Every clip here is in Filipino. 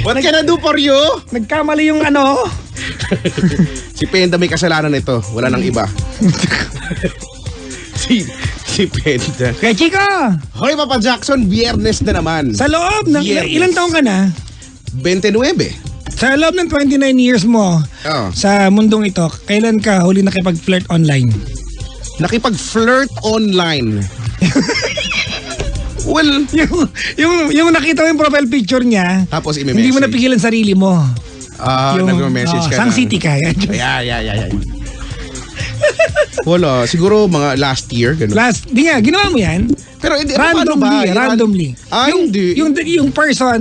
What can I do for you? Nagkamali yung ano. Si Penda may kasalanan ito. Wala nang iba. si Penda. Kaya chika, Hoy, Papa Jackson, Biyernes na naman. sa loob ng Biyernes. ilang taong ka na? 29. Sa loob ng 29 years mo Oh. sa mundong ito, kailan ka huli nakipag-flirt online? Nakipag-flirt online. Well, yung nakita mo yung profile picture niya, tapos hindi mo napigilan sarili mo. nag-message ka Sang na. City ka. Yeah. Wala, siguro mga last year, ganun. Di nga, ginawa mo yan? Pero hindi, Randomly. Hindi. Yung person,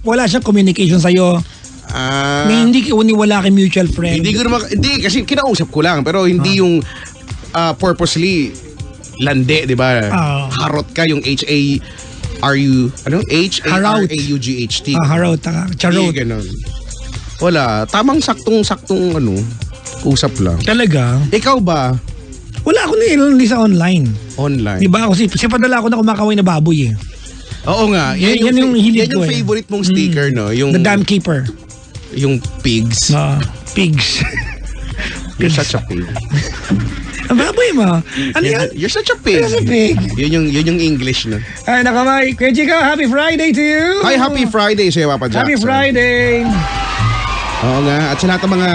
wala siyang communication sa'yo. Na hindi wala kay mutual friend. Hindi, kasi kinausap ko lang, pero hindi yung purposely lande, di ba? Harot ka, yung H-A-R-A-U-G-H-T. Harot. Charot. Hindi, ganun. Wala, tamang saktong usap lang. Talaga? Ikaw ba? Wala ako na sa online. Online? Diba? Kasi padala ako na kumakaway na baboy eh. Oo nga. Yan yung hilig ko yung favorite mong sticker, no? Yung, The Dam Keeper. Yung pigs. Pigs. You're such a pig. Ang baboy mo. Ano yan? You're such a pig. You're such a pig. Yun yung English, no? Ay, nakamay. Kuya Chico, happy Friday to you. Hi, happy Friday sa'yo, Papa Jackson. Happy Friday. Oo nga. At sa lahat ng mga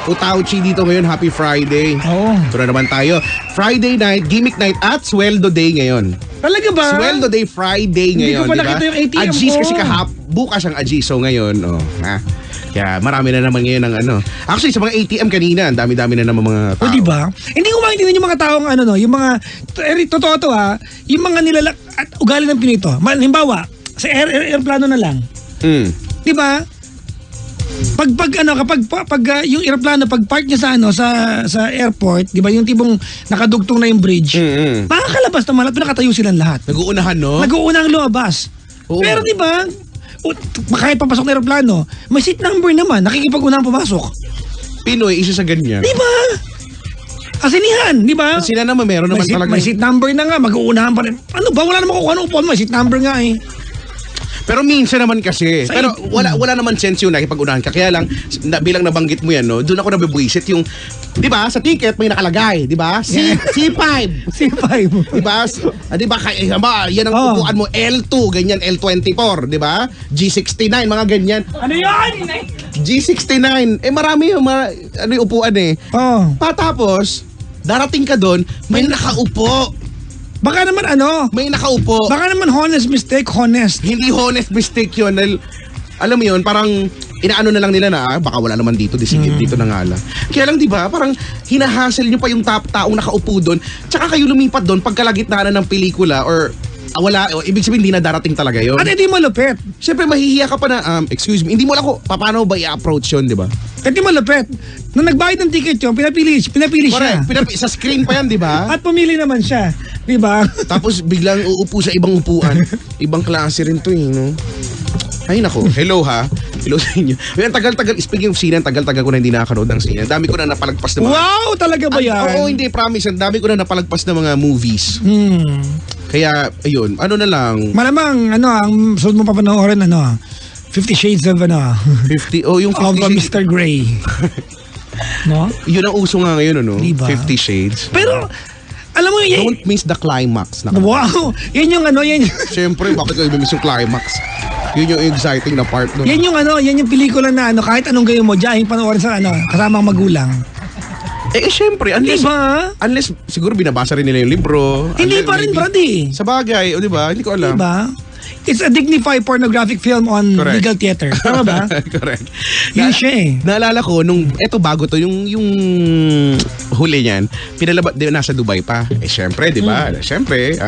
utauchi dito ngayon, happy Friday. Oo. Ito na naman tayo. Friday night, gimmick night at sweldo day ngayon. Talaga ba? Sweldo day Friday ngayon, Hindi ko pa nakita yung ATM Ajis ko. kasi bukas ang Ajis. So ngayon, kaya marami na naman ngayon ang Actually, sa mga ATM kanina, ang dami-dami na naman mga tao. O diba? Hindi ko maintindihan yung mga taong yung mga, totoo to yung mga nilalak at ugali ng Pinito. Halimbawa, sa aeroplano na lang. Diba? Kapag yung aeroplano pag park niya sa airport, 'di ba, yung tipong nakadugtong na yung bridge. Makakalabas naman at nakatayo silang lahat. Nag-uunahan, no? Nag-uunang lumabas. Oo. Pero 'di ba? Kahit papasok na aeroplano, may seat number naman, nakikipag-unang pumasok. Pinoy, isa sa ganyan. 'Di ba? Asinihan, 'di ba? Sila naman meron naman talaga. May seat number na nga, mag-uunahan pa rin. Ano ba, wala naman kukuha ng upuan, may seat number nga eh. Pero minsan naman kasi, pero wala naman sense yun nakipag-unahan ka. Kaya lang, bilang nabanggit mo yan, no, doon ako nabibwisit yung, di ba, sa ticket may nakalagay, di ba? C5. C5. Di ba? Di ba, yan ang upuan mo, L2, ganyan, L24, di ba? G69, mga ganyan. Ano yan? G69, marami yung upuan eh. Patapos, darating ka doon, may nakaupo. Baka naman may nakaupo. Baka naman honest mistake. Hindi honest mistake yun. Alam mo yun, parang inaano na lang nila na baka wala naman dito, dito na nga lang. Kaya lang, di ba, parang hinahassle nyo pa yung taong nakaupo doon. Tsaka kayo lumipat doon pagkalagitnaan ng pelikula or wala, ibig sabihin hindi na darating talaga yun. At hindi malupit. Siyempre mahihiya ka pa na, excuse me, hindi mo alam ko paano ba i-approach yun, di ba? At hindi malupit. Nung nagbayad ng ticket yun, pinapili siya. Sa screen pa yan, di ba? At pumili naman siya. Di ba? Tapos biglang uupo sa ibang upuan. Ibang klase rin to no? Ay nako, hello ha. Hello sa inyo. Ang tagal-tagal, speaking of scene, tagal-tagal ko na hindi nakakanood ng scene. Ang dami ko na napalagpas na mga... Wow! Talaga ba yan? Oo, hindi, promise. Ang dami ko na napalagpas na mga movies. Kaya, ayun, ano na lang. Malamang, ang sunod mo papanoorin, 50 Shades of, 50, yung 50 of Shades. Mr. Grey. No? Yun ang uso nga ngayon, Diba? 50 Shades. Pero, alam mo, don't miss the climax. Wow! Yan yung yan. Siyempre, bakit kayo miss yung climax? Yun yung exciting na part doon. Yan yung pelikula na kahit anong gayon mo, diyahing panoorin sa kasamang magulang. Siyempre, unless siguro binabasa rin nila yung libro. Hindi pa rin, brady. Sa bagay, di ba? Hindi ko alam. Diba? It's a dignified pornographic film on legal theater. Tama ba? Correct. Yun siya eh. Naalala ko, bago to, yung huli niyan, pinalabas, nasa Dubai pa. Siyempre, di ba? Siyempre,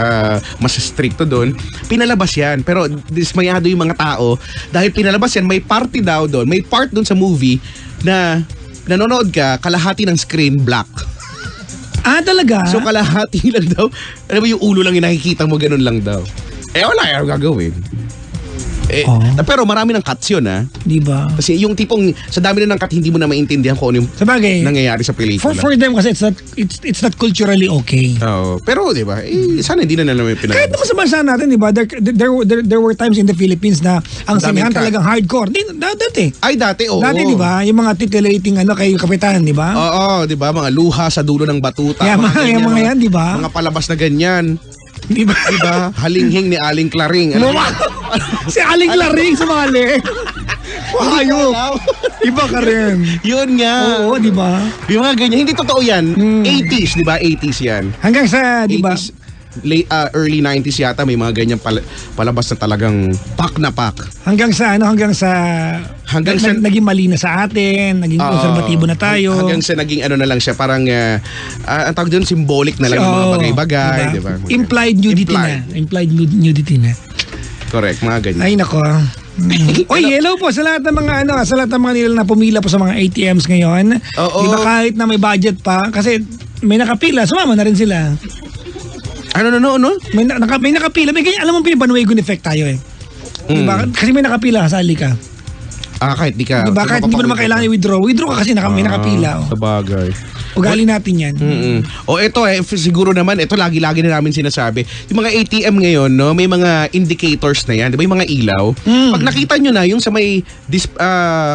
mas stricto doon. Pinalabas yan. Pero dismayado yung mga tao dahil pinalabas yan, may party daw doon. May part doon sa movie na nanonood ka, kalahati ng screen black. Talaga? So kalahati lang daw. Alam mo, yung ulo lang yung nakikita mo, ganun lang daw. Wala yung gagawin. Pero marami ng cuts yun, ha? Di ba? Kasi yung tipong, sa dami na ng cut, hindi mo na maintindihan kung ano yung Sabagay, nangyayari sa pelikula. for them kasi it's not culturally okay. Oo. Pero, di ba, sana hindi na naman yung Kahit naman sa bansa natin, di ba, there were times in the Philippines na ang Daming sinihan cut. talagang hardcore. Dati. Ay, dati, oo. Dati, di ba, yung mga titillating kay Kapitan, di ba? Oo, di ba, mga luha sa dulo ng batuta. Yung mga yan, di ba? Mga palabas na ganyan. Di ba? Di ba? Halinghing ni Aling Claring. Alam mo? Si Aling Laring sumali. Ayok. Iba ka rin. Yun nga. Oo, di ba? Yung mga ganyan. Hindi totoo yan. 80s, di ba? 80s yan. Hanggang sa, di ba? 80s, early 90s yata may mga ganyan palabas na talagang pak na pak. Hanggang sa naging mali na sa atin, naging konserbatibo na tayo. Hanggang sa naging ano na lang siya, parang ang tawag doon, symbolic na lang ng mga bagay-bagay, di ba? Implied nudity na. Correct, mga ganyan. Ay nako. Oy, hello po sa lahat ng mga sa lahat ng mga nila na pumila po sa mga ATMs ngayon. Oo. Di ba kahit na may budget pa kasi may nakapila, sumama na rin sila. Ano? May nakapila. May ganyan, alam mo pinabanuegon effect tayo eh. Diba? Kasi may nakapila ka, sali ka. Kahit di ka. Diba? Kahit hindi mo naman kailangan i-withdraw. Withdraw ka kasi may nakapila. Sa bagay. Ugali natin yan. Ito siguro naman, ito lagi-lagi na namin sinasabi. Yung mga ATM ngayon, no, may mga indicators na yan. Diba yung mga ilaw? Pag nakita nyo na yung sa may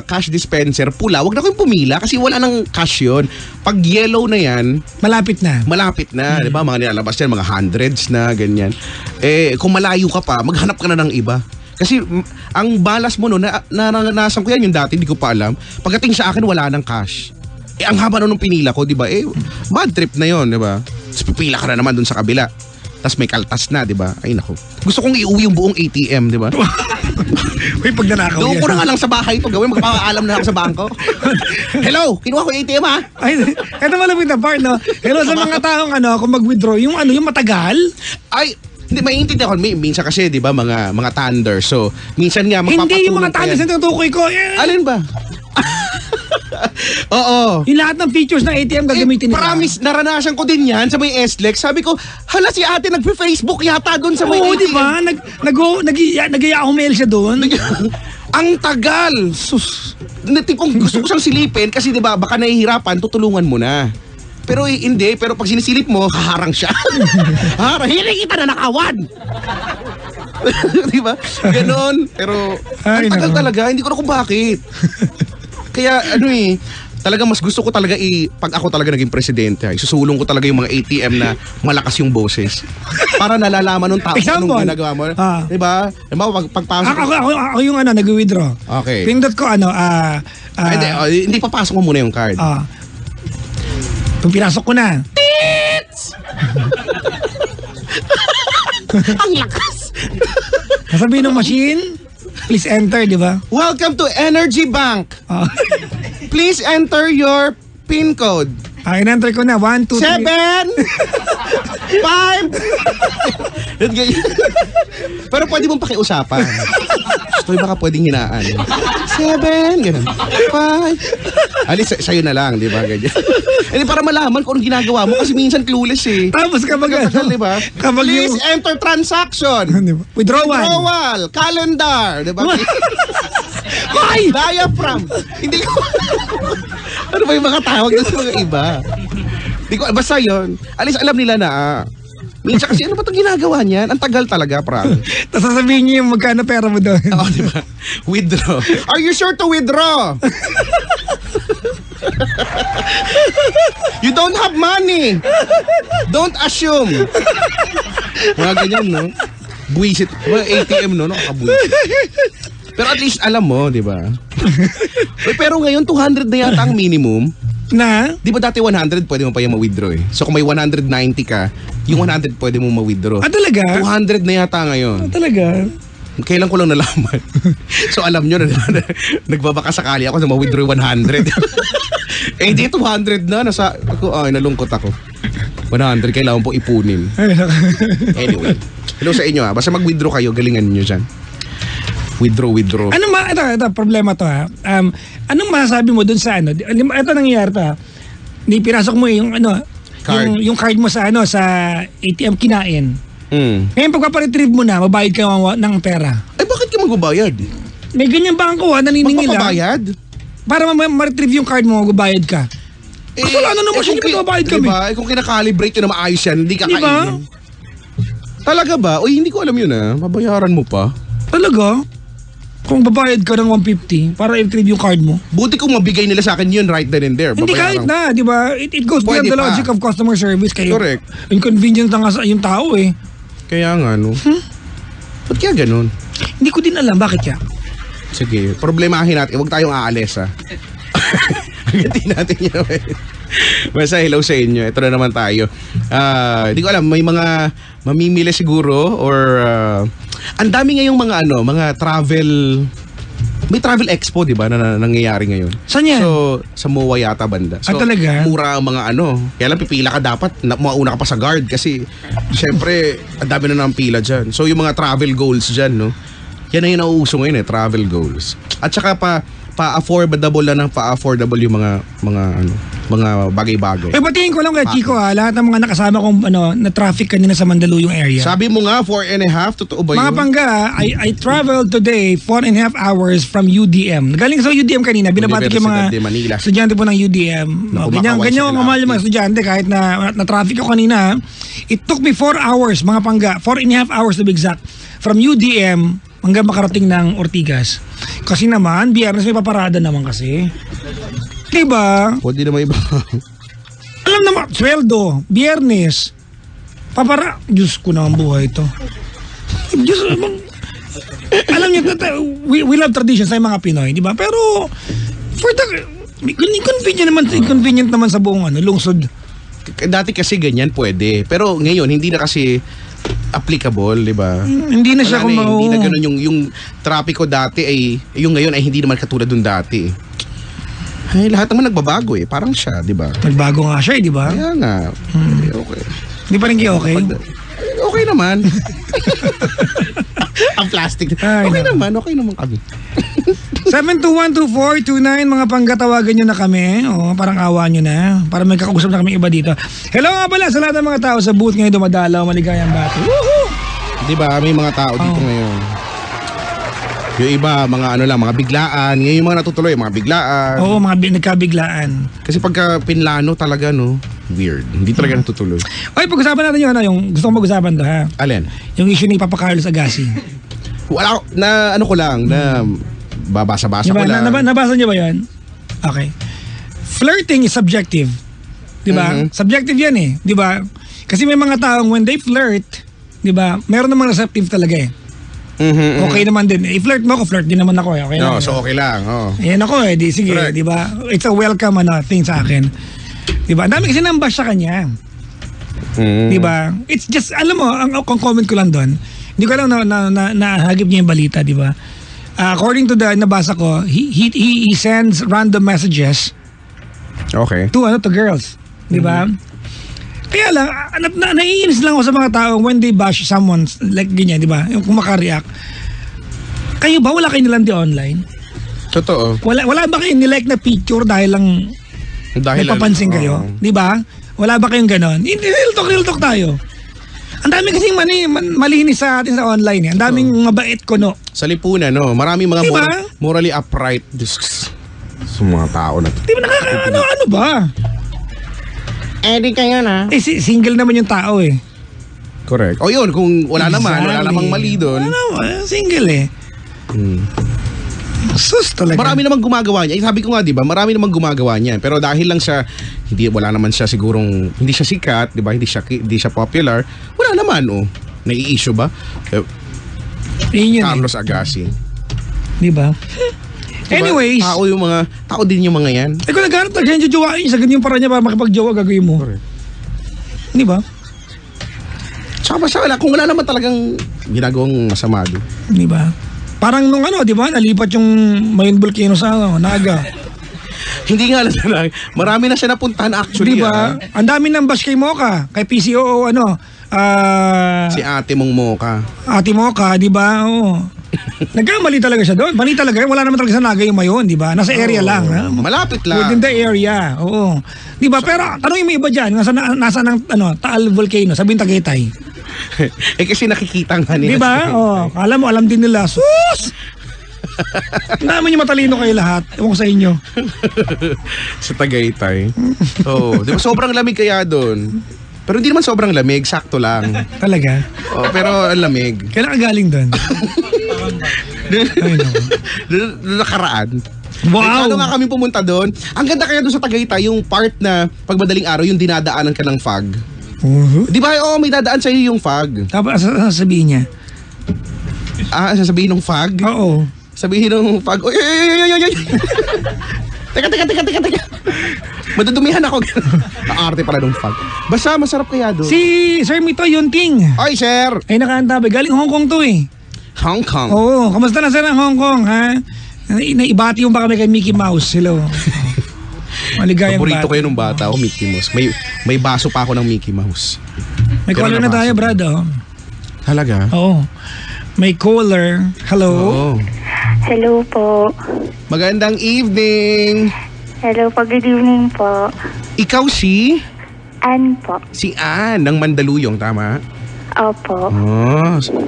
cash dispenser, pula, wag na kayong pumila kasi wala nang cash yun. Pag yellow na yan, malapit na. Diba? Mga nilalabas yan, mga hundreds na, ganyan. Kung malayo ka pa, maghanap ka na ng iba. Kasi ang balas mo no, naranasan ko yan yung dati, hindi ko pa alam. Pagdating sa akin, wala nang cash. Ang haba nung pinila ko, di ba? Bad trip na yon, di ba? Tapos pipila ka na naman dun sa kabila. Tapos may kaltas na, di ba? Ay nako. Gusto kong iuwi yung buong ATM, di ba? Uy, pag nanakaw yan. Doon ko na nga lang sa bahay ito gawin. Magpapaalam na ako sa bangko. Hello, kinuha ko yung ATM, ha? Ay, eto malapit na part, no? Hello sa mga taong kung mag-withdraw, yung matagal. Ay, hindi, maiintindihan ko. Minsan kasi, di ba, mga thunder. So, minsan nga, hindi yung mga thunder sa tutukoy ko. Alin ba? Oo. Yung lahat ng features ng ATM gagamitin nila. Promise, naranasan ko din yan sa may SLEX. Sabi ko, hala si ate nagpe-Facebook yata doon sa may ATM. Oo, di ba? Nag-iyaong mail siya doon. Ang tagal. Sus. Kung gusto ko siyang silipin kasi di ba, baka nahihirapan, tutulungan mo na. Pero hindi, pero pag sinisilip mo, haharang siya. Hiling kita na nakawan. Di ba? Ganon. Pero, ang tagal talaga. Hindi ko na kung bakit. Kaya talaga mas gusto ko talaga pag ako talaga naging presidente, isusulong ko talaga yung mga ATM na malakas yung boses. Para nalalaman ng tao anong ginagawa mo. Diba? Pagpasok ako yung nag-withdraw. Okay. Pindot ko hindi papasok mo muna yung card. Kung pinasok ko na. Tits! Ang lakas. Sasabihin ng machine, please enter, di ba? Welcome to Energy Bank. Please enter your PIN code. In-enter ko na. 1, 2, 3. 7 5. Pero pwede mong pakiusapan. Gusto baka pwedeng hinaan. 7 ganun. 5. Alis sa'yo na lang, di ba? Ganyan. Para malaman kung anong ginagawa mo kasi minsan clueless eh. Tapos kapag di ba? Please enter transaction. Withdrawal. Calendar. Di ba? Hoy! Diaphragm. Hindi ko. Ano ba yung mga tawag doon sa mga iba? Di ko, basta yun. Alis alam nila na. Minsan kasi ano ba itong ginagawa niyan? Ang tagal talaga, Prang. Tapos sasabihin niyo yung magkano pera mo doon. Oo, di ba? Withdraw. Are you sure to withdraw? You don't have money. Don't assume. Mga ganyan, no? Buwisit. Mga ATM, no? Nakakabuwisit. Pero at least alam mo, di ba? Pero ngayon, 200 na yata ang minimum. Na? Di ba dati 100 pwede mo pa yung ma-withdraw eh. So kung may 190 ka, yung 100 pwede mo ma-withdraw. Talaga? 200 na yata ngayon. Talaga? Kailan ko lang nalaman. So alam nyo na nagbabaka sakali ako na ma-withdraw 100. Di 200 na. Nalungkot ako. 100 kailangan po ipunin. Anyway. Hello sa inyo Basta mag-withdraw kayo, galingan nyo dyan. Withdraw. Ito, problema to ha. Anong masasabi mo dun sa ito nangyayari to ha. Pinasok mo yung card. Yung card mo sa sa ATM kinain. Ngayon, pagpaparetrieve mo na, mabayad ka ng pera. Ay, bakit ka magbabayad? May ganyan bangko naniningil Magpapabayad? Para ma-retrieve yung card mo, magbabayad ka. Kasalanan naman siya, hindi magbabayad kami. Diba? Kung kinakalibrate yun na maayos yan, hindi ka kainin. Talaga ba? Uy, hindi ko alam yun Mabayaran mo pa. Talaga? Kung babayad ka ng 150 para i-retrieve yung card mo. Buti kung mabigay nila sa akin yun right then and there. Hindi kahit na, di ba? It goes beyond Pwede the logic pa. of customer service. Kayo, Correct. inconvenience na nga sa yung tao Kaya nga, no? Ba't kaya ganun? Hindi ko din alam, bakit kaya? Sige, problemahin natin. Huwag tayong aalis, Agatin natin yun. Basta hello sa inyo. Ito na naman tayo. Hindi ko alam, may mga mamimili siguro or ang dami ngayong mga travel. May travel expo, di ba, na nangyayari ngayon. Saan yan? So, sa MOA yata banda. So, talaga? mura ang mga Kaya lang pipila ka dapat, mauna ka pa sa guard kasi, syempre, ang dami na ng pila dyan. So, yung mga travel goals dyan, no? Yan na yung nauuso ngayon travel goals. At saka pa-affordable na pa-affordable yung mga bagay-bagay. Batiin ko lang kay Chico lahat ng mga nakasama kong na traffic kanina sa Mandaluyong area. Sabi mo nga, 4.5, totoo ba yun? Mga pangga, I traveled today 4.5 hours from UDM. Galing sa UDM kanina, binabati ko yung mga estudyante po ng UDM. Ganyan ang mahal yung mga estudyante kahit na traffic ko kanina. It took me 4 hours, mga pangga, 4.5 hours to be exact, from UDM hanggang makarating ng Ortigas. Kasi naman, Biyernes may paparada naman kasi. Diba? Pwede naman iba. Alam naman, sweldo, Biyernes, Diyos ko na ang buhay ito. Diyos, alam niyo, we love tradition sa mga Pinoy, di ba? Pero, for the, inconvenient naman sa buong lungsod. Dati kasi ganyan pwede. Pero ngayon, hindi na kasi applicable, di ba? Hindi na siya hindi na ganun yung trapiko dati yung ngayon ay hindi naman katulad dun dati. Ay, lahat naman nagbabago parang siya, di ba? Nagbago nga siya di ba? Kaya nga. Okay. Di pa rin kayo okay? Okay naman. Ang plastic. Okay naman kami. 7212429 mga panggatawagan nyo na kami. Parang awa nyo na. Para may kakausap na kami iba dito. Hello nga pala sa lahat ng mga tao sa booth ngayon dumadalaw. Maligayang bati. Woohoo! Di ba? May mga tao dito ngayon. Yung iba, mga biglaan. Ngayon yung mga natutuloy, mga biglaan. Oo, mga nagkabiglaan. Kasi pagka pinlano talaga, weird. Hindi talaga natutuloy. Okay, pag-usapan natin yung gusto kong mag-usapan to, ha? Alin? Yung issue ni Papa Carlos Agassi. Wala, na babasa-basa diba? ko lang. Nabasa niyo ba yan? Okay. Flirting is subjective. Diba? Subjective yan Diba? Kasi may mga taong when they flirt, diba, meron namang receptive talaga Okay naman din. I-flirt mo ako, flirt din naman ako Okay lang. So okay lang. Ayan ako di sige, correct. diba? It's a welcome thing sa akin. Diba? Ang dami kasi nambash sa kanya. Diba? It's just, alam mo, ang comment ko lang doon, hindi ko lang nahagip niya yung balita, diba? According to the nabasa ko, he sends random messages Okay. to girls, di ba? Kaya lang naiinis lang ako sa mga tao when they bash someone like ganyan, di ba? Yung kung maka-react. Kayo ba wala kayo nilandi online? Totoo. Wala ba kayo nilike na picture dahil napapansin kayo, di ba? Wala ba kayong ganon? Real talk tayo. Ang dami kasing malinis sa atin sa online Ang daming mabait kuno. Sa lipunan, marami mga diba? Morally upright sa mga tao na to. Di ba ano ba? Di kayo na. Single naman yung tao Correct. O yun, kung wala namang mali doon. Single Sus talaga. Marami namang gumagawa niya. Sabi ko nga, di ba, marami namang gumagawa niya. Pero dahil lang siya, wala naman siya sigurong, hindi siya sikat, di ba, hindi siya popular, wala naman, nai-issue ba? Yun Carlos Agassi. Di ba? Diba? Anyways. Tao din yung mga yan. Kung naghanap na siya jojowain, sa ganyan para niya para makipag-jowa, gagawin mo. Correct. Di ba? Tsaka basta kung wala naman talagang ginagawang masama doon. Di ba? Parang nung di ba, nalipat yung Mayon Volcano sa Naga. Hindi nga lang, marami na siya napuntahan actually. Di ba? Ang dami ng bash kay Mocha, kay PCOO si Ate Mong Mocha. Ate Mocha, di ba? Nagkamali talaga siya doon. Mali talaga. Wala naman talaga sa Naga yung Mayon, di ba? Nasa area lang. Malapit lang. Within the area. Oo. Di ba? Pero tanongin mo iba dyan, nasa ng Taal Volcano, sabihin Tagaytay. Kasi nakikita nga nila. Diba? Kala mo, alam din nila. Sus! Naman yung matalino kayo lahat. Ewan ko sa inyo. Sa Tagaytay. Di ba sobrang lamig kaya doon? Pero hindi naman sobrang lamig, sakto lang. Talaga? Pero ang lamig. Kailan ka galing doon? Ay, no. Doon nakaraan. Wow! Ano nga kami pumunta doon? Ang ganda kaya doon sa Tagaytay, yung part na pag madaling araw, yung dinadaanan ka ng fog. Di ba? May dadaan sa'yo yung fog. Tapos, sasabihin niya? Sasabihin ng fog? Oo. Sabihin ng fog, oy. Teka. Madudumihan ako. Naarte pala ng fog. Basta masarap kaya doon. Si Sir Mito Yunting. Oy, sir! Ay, nakaantabi. Galing Hong Kong to eh. Hong Kong. Oo. Kamusta na sir ang Hong Kong, ha? Naibati yung ba kami kay Mickey Mouse? Hello. Maligayang Paborito bata. ko yun nung bata ako, Mickey Mouse. May baso pa ako ng Mickey Mouse. May Pero caller na tayo, nabasa. Brad. Oh. Talaga? Oo. May caller. Hello? Oo. Hello po. Magandang evening. Hello po, good evening po. Ikaw si? Ann po. Si Ann ng Mandaluyong, tama? Opo.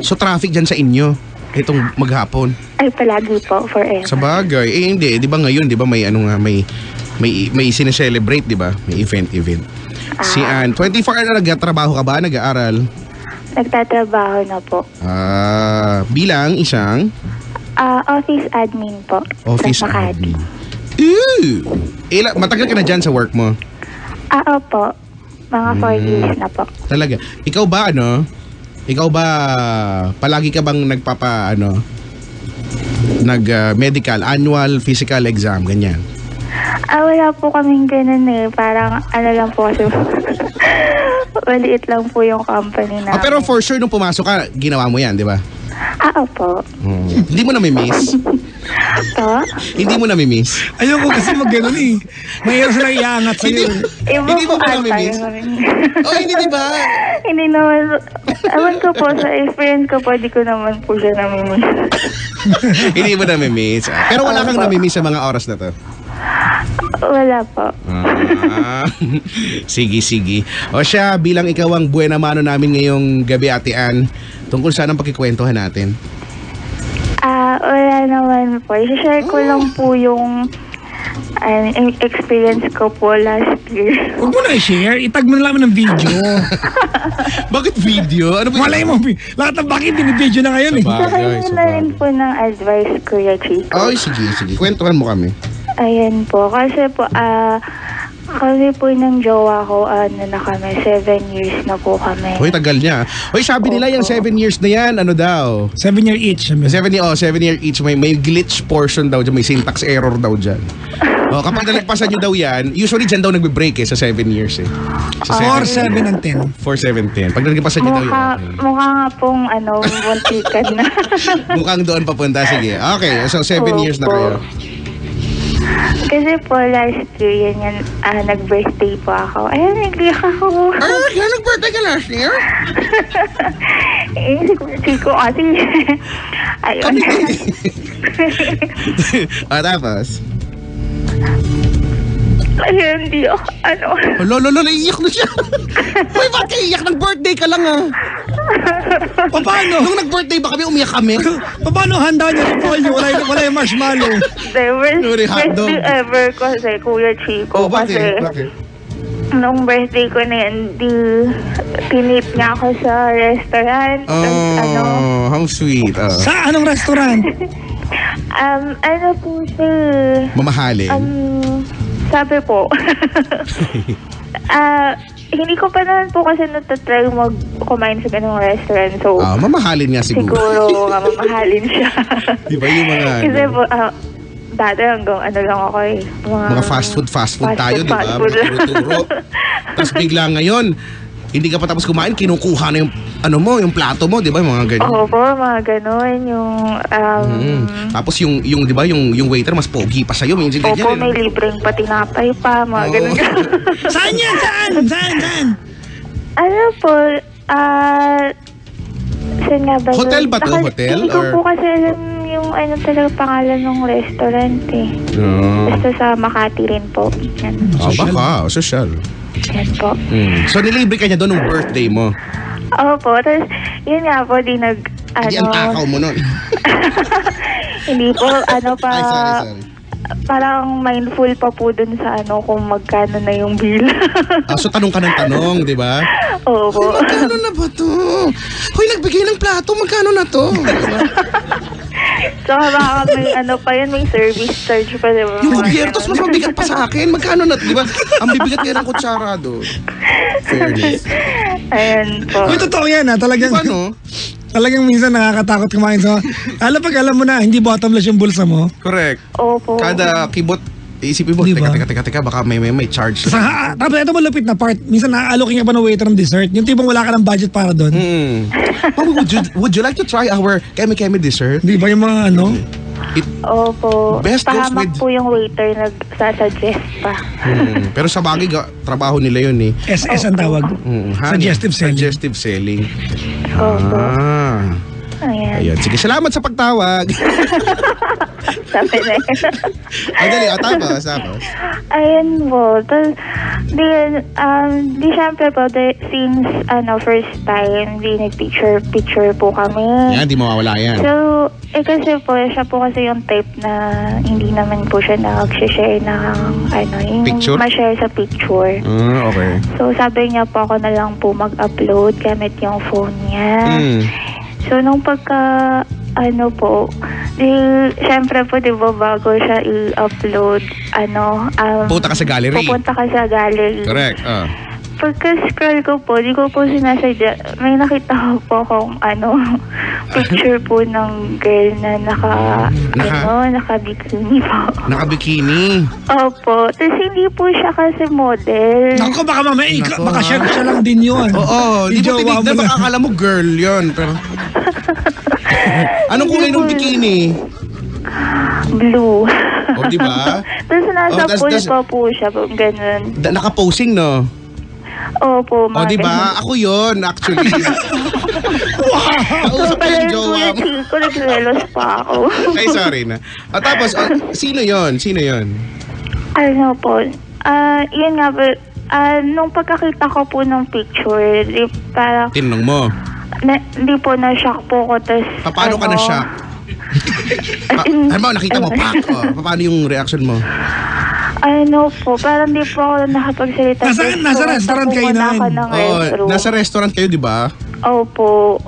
So traffic dyan sa inyo itong maghapon. Ay, palagi po, forever. Sa bagay. Hindi. Di ba ngayon, di ba may ano nga, may sineselebrate, di ba? May event. Si Ann, 24 na nagtatrabaho ka ba? Nag-aaral? Nagtatrabaho na po. Bilang isang? Office admin po. Office sa Makati. admin. Matagal ka na dyan sa work mo? Opo. Mga 4 years na po. Talaga. Ikaw ba palagi ka bang medical, annual physical exam, ganyan? Wala po kaming ganun eh. Parang ano lang po kasi maliit lang po yung company na. Pero for sure nung pumasok ka, ginawa mo yan, di ba? Opo. Hindi mo na-miss? Po? Hindi mo na-miss? Ayoko kasi mag-ganon eh. Mahirap silang iangat sa'yo. Hindi mo ba na-miss? Hindi, di ba? Hindi naman. Ewan ko po, sa experience ko po, di ko naman po siya namimiss. Hindi mo na-miss. Pero wala kang na-miss sa mga oras na to? Wala po. Sige. O siya, bilang ikaw ang buena mano namin ngayong gabi, Ate Ann, tungkol saan ang pakikwentuhan natin? Wala naman po. I-share ko lang po yung experience ko po last year. Huwag mo na i-share. Itag mo na lang ng video. Bakit video? Ano ba? Malay mo, lahat ng bakit binibideo na ngayon eh. Sa kanya na rin po ng advice, Kuya Chico. Ay, sige. Kwentuhan mo kami. Ayan po. Kasi po, kami po ng jowa ko, na kami, 7 years na po kami. Hoy, tagal niya. Hoy, sabi nila yung 7 years na yan, ano daw? 7 year each. 7 year each, may glitch portion daw dyan, may syntax error daw dyan. Kapag nalagpasan nyo daw yan, usually dyan daw nagbe-break sa 7 years eh. Sa 4, 7, and 10. 4, 7, 10. Pag nalagpasan nyo daw yan. Mukha nga pong, buntikan na. Mukhang doon papunta, sige. Okay, so 7 years na kayo. Kasi po, last year, yan, nag-birthday po ako. Ayan, nag-iyak ako. Nag-birthday ka last year? Si ko kasi. Ayun. Tapos? Ayun, di ako, Lolo, naiiyak na siya. Hoy, ba't ka iiyak? Nag-birthday ka lang Paano? Nung nag-birthday ba kami, umiyak kami? Paano handa niya ng Paul niyo? Wala yung marshmallow. The worst Sorry, hotdog. birthday ever ko sa Kuya Chico. Bakit? Nung birthday ko na yan, tinip niya ako sa restaurant. How sweet. Sa anong restaurant? Ano po siya? Mamahalin. Sabi po. Hindi ko pa naman po kasi natatry kumain sa ganung restaurant. So, mamahalin nga siguro. siguro mamahalin siya. Di ba yung mga Kasi po, dati hanggang lang ako eh. mga fast food tayo, di ba? fast food lang. Turo-turo. Tapos bigla ngayon, hindi ka pa tapos kumain, kinukuha na yung yung plato mo, di ba? Mga ganyan. Opo, mga ganun. Yung, Tapos yung di ba, yung waiter mas pogi pa sa'yo. May opo, may libreng patinapay pa, mga ganun. Saan yan? Saan? Ano po, saan nga ba? Hotel ba to? Hotel? Hindi ko po kasi alam yung talaga pangalan ng restaurant eh. Basta sa Makati rin po. Yan. Baka, social. Yan po. So nilibre ka niya doon nung birthday mo? Opo, tapos yun nga po, di nag, Hindi ang takaw mo nun. hindi po, Ay, sorry. parang mindful pa po dun sa kung magkano na yung bill. So tanong ka ng tanong, di ba? Opo. Magkano na ba to? Hoy, nagbigay ng plato, magkano na to? So baka may service charge pa, di ba? Yung gobyertos mas mabigat pa sa akin. Magkano na, di ba? Ang bibigat ngayon ng kutsara doon. Fairness. Ayan po. Uy, totoo yan ha. Talagang, Paano? talagang minsan nakakatakot kumain sa... Pag alam mo na, hindi bottomless yung bulsa mo. Correct. Opo. Kada kibot, isipin mo, Diba? teka, baka may charge. Tapos ito malupit na part. Minsan nakaalloking ka pa ng waiter ng dessert. Yung tipong wala ka ng budget para doon. Mami, would you like to try our keme-keme dessert? Di ba yung mga Opo. Best goes Pahamak with- po yung waiter nagsasuggest pa. Pero sa bagay, trabaho nila yun eh. SS ang tawag. Suggestive selling. Suggestive selling. Opo. Ayan. Ayan. Sige, salamat sa pagtawag. Sabi na yun. Ay, dali. Tapos. Ayun po. Tapos, di syempre po, since first time, di nag-picture po kami. Yan, di mawawala yan. So, kasi po, siya po kasi yung type na hindi naman po siya nag-share ng yung Picture? ma-share sa picture. Okay. So, sabi niya po ako na lang po mag-upload gamit yung phone niya. So, nung pagka, syempre po, di ba, bago siya i-upload, Punta ka sa gallery. pupunta ka sa gallery. Correct. Pagka-scroll ko po, di ko po sinasadya, may nakita ko po kung picture po ng girl na naka-bikini po. Naka-bikini. Opo. Tapos hindi po siya kasi model. Naku, baka mamaya, Nako. baka siya lang din yun. Oo, di mo Jowa tinignan, mo baka lang. akala mo girl yun. Pero... Anong kulay ng bikini? Blue. O, di ba? Tapos nasa tas- pool tas- pa po siya, ganun. Naka-posing, no? Opo, O, di ba? Ako yun, actually. Kausap ko yung jowa mo. ko, nagrelos pa ako. Ay, sorry na. Tapos, sino yon? Yun nga po, nung pagkakita ko po ng picture, parang, Tinanong mo. hindi po na-shock po ko, tas, Paano ka na-shock? Nakita mo, pak! Paano yung reaction mo? Parang di po ako nakapagsalita. Nasa restaurant kayo na. Nasa restaurant kayo, di ba? Opo.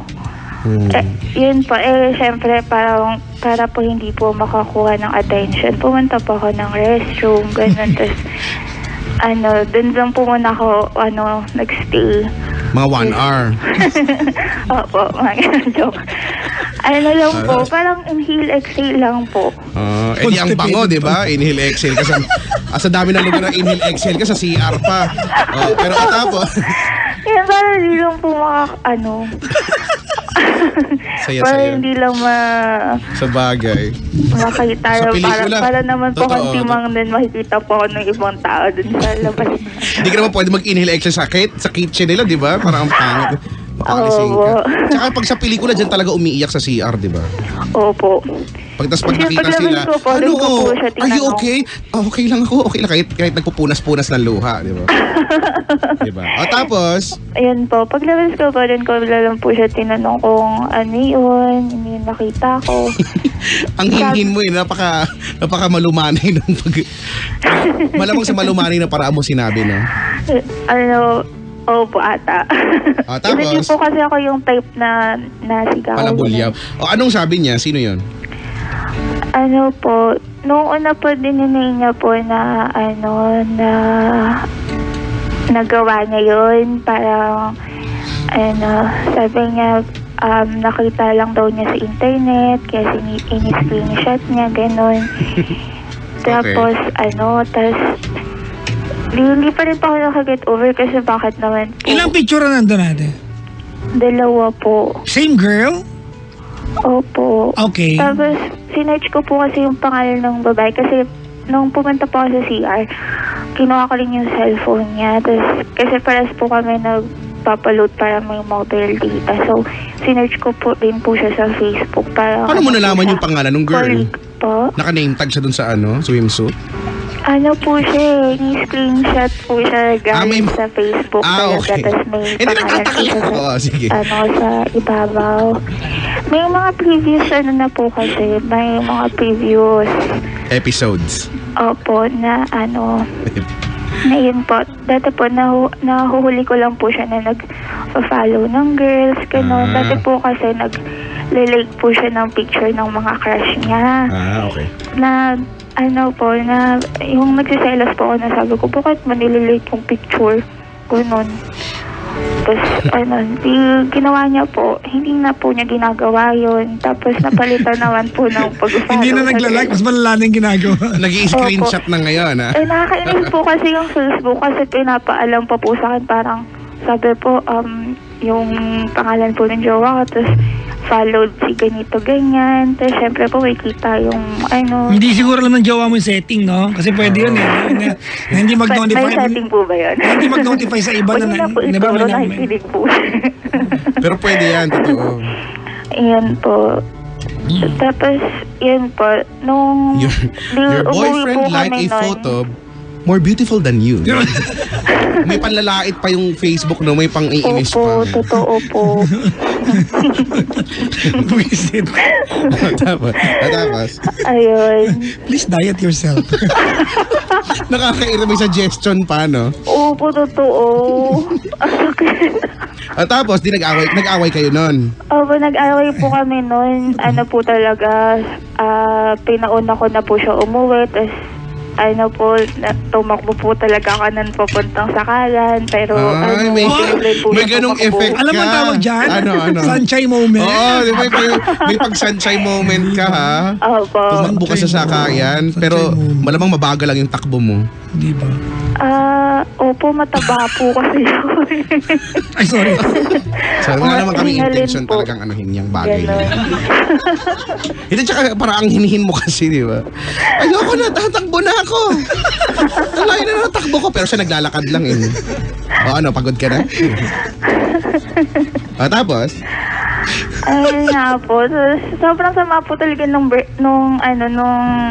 Yun po, syempre para po hindi po makakuha ng attention. Pumunta po ako ng restroom, ganun. Tapos, dun lang po muna ako, nagstay. Mga 1 hour. Opo, mga joke. Lang po, parang inhale-exhale lang po. Di ang bango, di ba? Inhale, exhale ka sa dami ng lugar na inhale, exhale ka sa CR pa. Pero tapos... Yan, parang hindi lang po Saya-saya. parang hindi lang Sa bagay. makita. Sa pelikula. Para naman po Totoo. kung timang din makikita po ako ng ibang tao dun sa labas. Hindi ka naman pwede mag-inhale, exhale sa kitchen nila, di ba? Parang ang pangit. Makakalising ka. Oo. Tsaka pag sa pelikula, dyan talaga umiiyak sa CR, di ba? Opo. Pag nakita Paglabas sila, ko po, doon ko po siya are you tinanong. okay? Okay lang ako. Okay lang. Kahit nagpupunas-punas ng luha, di ba? Di ba? Tapos, Ayan po, paglabas ko po, doon ko lang po siya tinanong kung ano yun nakita ko. ang hinhin mo napaka malumanay ng malamang sa malumanay na paraan mo sinabi, no? Opo ata. Tapos? Hindi po kasi ako yung type na nasigaw. Palabulyaw. Anong sabi niya? Sino yon? Po, noong una po dininay niya po na na nagawa niya yun. Parang sabi niya nakita lang daw niya sa internet kaya in-screenshot niya, gano'n. Tapos, hindi pa rin pa ako nakaget over kasi bakit naman po. Ilang picture na nandun natin? 2 po. Same girl? Opo. Okay. Tapos, sinearch ko po kasi yung pangalan ng babae kasi nung pumunta po ako sa CR, kinuha ko rin yung cellphone niya. Tapos, kasi paras po kami nagpapaload para may mobile data. So, sinearch ko po rin po siya sa Facebook para... Paano mo nalaman yung pangalan ng girl? Colleague po. Naka-name tag siya dun sa swimsuit? Ano po siya, ni-screenshot po siya galing sa Facebook talaga. Okay. Tapos may Hindi pangalan po siya sige. sa ibabaw. May mga previous na po kasi, may mga previous Episodes. opo na na yun po. Dati po, nahuhuli ko lang po siya na nag-follow ng girls, gano'n. Dati po kasi nag-like po siya ng picture ng mga crush niya. Okay. Na na yung nagsiselos po ako na sabi ko, bakit manililate yung picture? Ganun. Tapos, ginawa niya po, hindi na po niya ginagawa yun. Tapos, napalitan naman po ng pag-follow. Hindi na naglalike, mas malala na yung ginagawa. Nag-i-screenshot na ngayon, ha? Nakakainis po kasi yung Facebook kasi pinapaalam pa po sa akin, parang sabi po, yung pangalan po ng jowa ko, tapos followed si ganito, ganyan. Tapos syempre po may kita yung Hindi siguro lang ng jowa mo yung setting, no? Kasi pwede yun na hindi mag-notify. May setting po ba yun? Hindi mag-notify sa iba na nakikinig po. Pero pwede yan, totoo. Ayan po. Tapos, yun po, nung Your boyfriend liked a photo more beautiful than you. May panlalait pa yung Facebook, no? May pang-iinis pa. Opo, totoo po. Visit. Tapos? Ayun. Please diet yourself. Nakakaira, may suggestion pa, no? Opo, totoo. Tapos, nag-away kayo nun? Opo, nag-away po kami nun. Po talaga, pinauna ko na po siya umuwi. Tapos, tumakbo po talaga kanan papuntang Sakalan. Pero, may ganong effect ka. Alam mo ang tawag dyan? Ano? Sunshine moment. Oo, di ba? May pag-sunshine moment ka, ha? Opo. Tumakbo ka sa Sakayan. Pero, malamang mabagal lang yung takbo mo. Di ba? Opo, mataba po kasi yun. Ay, sorry. So, wala naman kami intention talagang anuhin yung bagay na. Hindi, tsaka parang ang hinihin mo kasi, di ba? Ayoko na, tatakbo na ako. Ang layo na natakbo ko, pero siya naglalakad lang eh. Pagod ka na? Tapos? Ayun nga po. Sobrang sama po talaga nung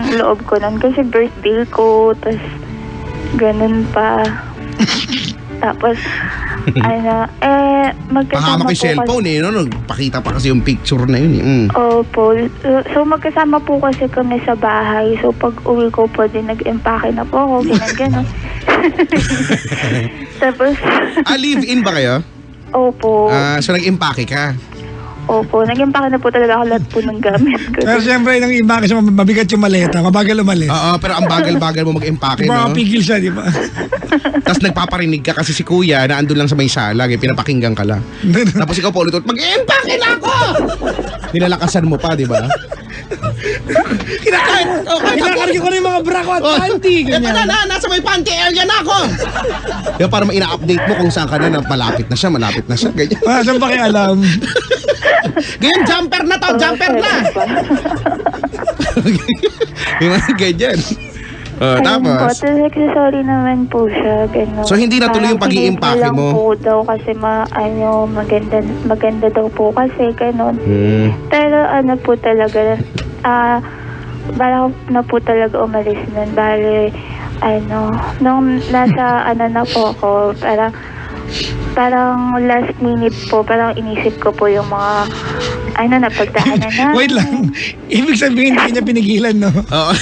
loob ko nun. Kasi birthday ko, tapos ganun pa. Tapos, magkasama Pahamak yung po cellphone eh, no? Pakita pa kasi yung picture na yun eh. Opo. So, magkasama po kasi kami sa bahay. So, pag uwi ko po din, nag-empake na po ako. Ganun. Tapos, live-in ba kayo? opo. So, nag-impake ka? Opo. Nag-empake na po talaga ako lahat po ng gamit ko. Pero siyempre, nang iba kasi mabigat yung maleta, mabagal umalis. Oo, pero ang bagal-bagal mo mag-impake, no? Mapigil siya, di ba? Tapos nagpaparinig ka kasi si kuya na andun lang sa may salag, pinapakinggan ka lang. Tapos ikaw po ulit, mag-impake na ako! Nilalakasan mo pa, di ba? Kinakarga ko na yung mga bra ko at panty. Ito na, nasa may panty area na ako! Diba, para ina-update mo kung saan ka na malapit na siya, ganyan. Saan pa kayo alam? Ganyan, jumper na to, jumper na! Yung ganyan. Tapos? Sorry naman po siya. Ganun. So, hindi natuloy yung pag-i-impake mo? Lang po daw kasi maganda daw po kasi ganun. Pero po talaga, bala na po talaga umalis nun. Bale, nung nasa na po ako, parang last minute po, parang inisip ko po yung mga napagdaanan na. Wait lang. Ibig sabihin, hindi niya pinigilan, no? Oo.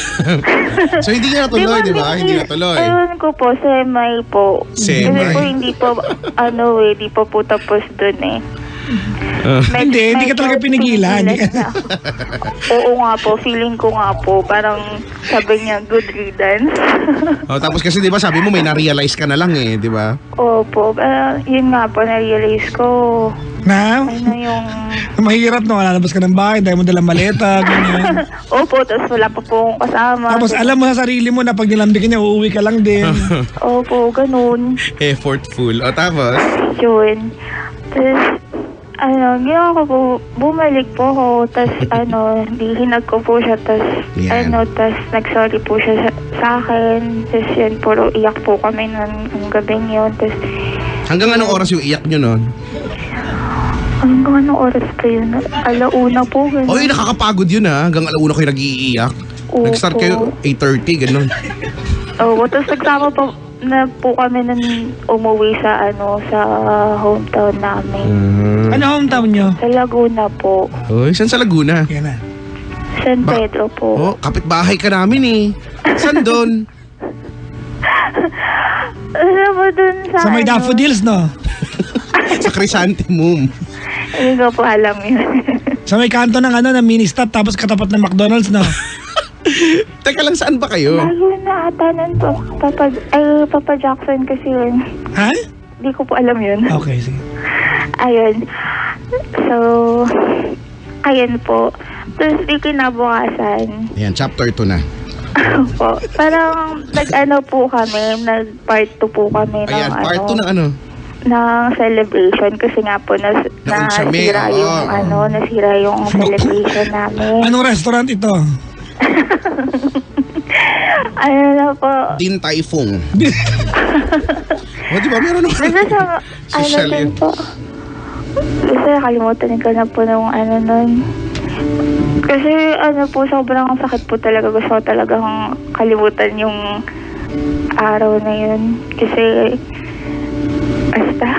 So, hindi niya natuloy, di ba? Hindi natuloy. Ewan ko po, semi po. Semi. Kasi po, hindi po, hindi po tapos dun eh. Hindi ka talaga pinigilan. Oo nga po, feeling ko nga po, parang sabi niya, good riddance. Tapos kasi di ba sabi mo may na-realize ka na lang eh, di ba? Opo, yun nga po, na-realize ko. Na? Yung... Mahirap no, lalabas ka ng bahay, dahil mo dalang maleta, ganyan. Opo, tapos wala pa po akong kasama. Tapos alam mo sa sarili mo na pag nilambikin niya, uuwi ka lang din. Opo, ganun. Effortful. Tapos? Yun. Tapos, ginawa ko po, bumalik po ako, tas hinag ko po siya, tas tas nag-sorry po siya sa akin, tas yun, puro iyak po kami ng gabing yun, tas... Hanggang anong oras yung iyak nyo nun? Hanggang anong oras pa yun? Alauna po, gano'n. Nakakapagod yun ha, hanggang alauna kayo nag-iiyak. Opo. Nag-start kayo 8:30, gano'n. Oo, tapos nagsama na po kami nung umuwi sa sa hometown namin. Ano hometown nyo? Sa Laguna po. Uy, saan sa Laguna? Yan na. San Pedro po. Oh, kapitbahay ka namin eh. Saan doon? Alam mo dun sa Sa may daffodils, no? Sa Chrysanthemum. Hindi ko po alam yun. Sa may kanto ng ng mini stop tapos katapat ng McDonald's, no? Teka lang, saan ba kayo? Laguna ata nun po. Papa Jackson kasi yun. Ha? Hindi ko po alam yun. Okay, sige. Ayun. So, ayun po. Tapos di kinabukasan. Ayan, chapter 2 na. po. Parang po kami, nag-part 2 po kami ng Ayan, part 2 ng ng celebration kasi nga po nasira yung nasira yung celebration namin. Anong restaurant ito? Ano na po? Din Tai Fung. O, di ba? Meron naman. Nasa Social din yun. po. Kasi nakalimutan ko na po nung nun. Kasi po, sobrang sakit po talaga. Gusto ko talagang kalimutan yung araw na yun. Kasi, basta.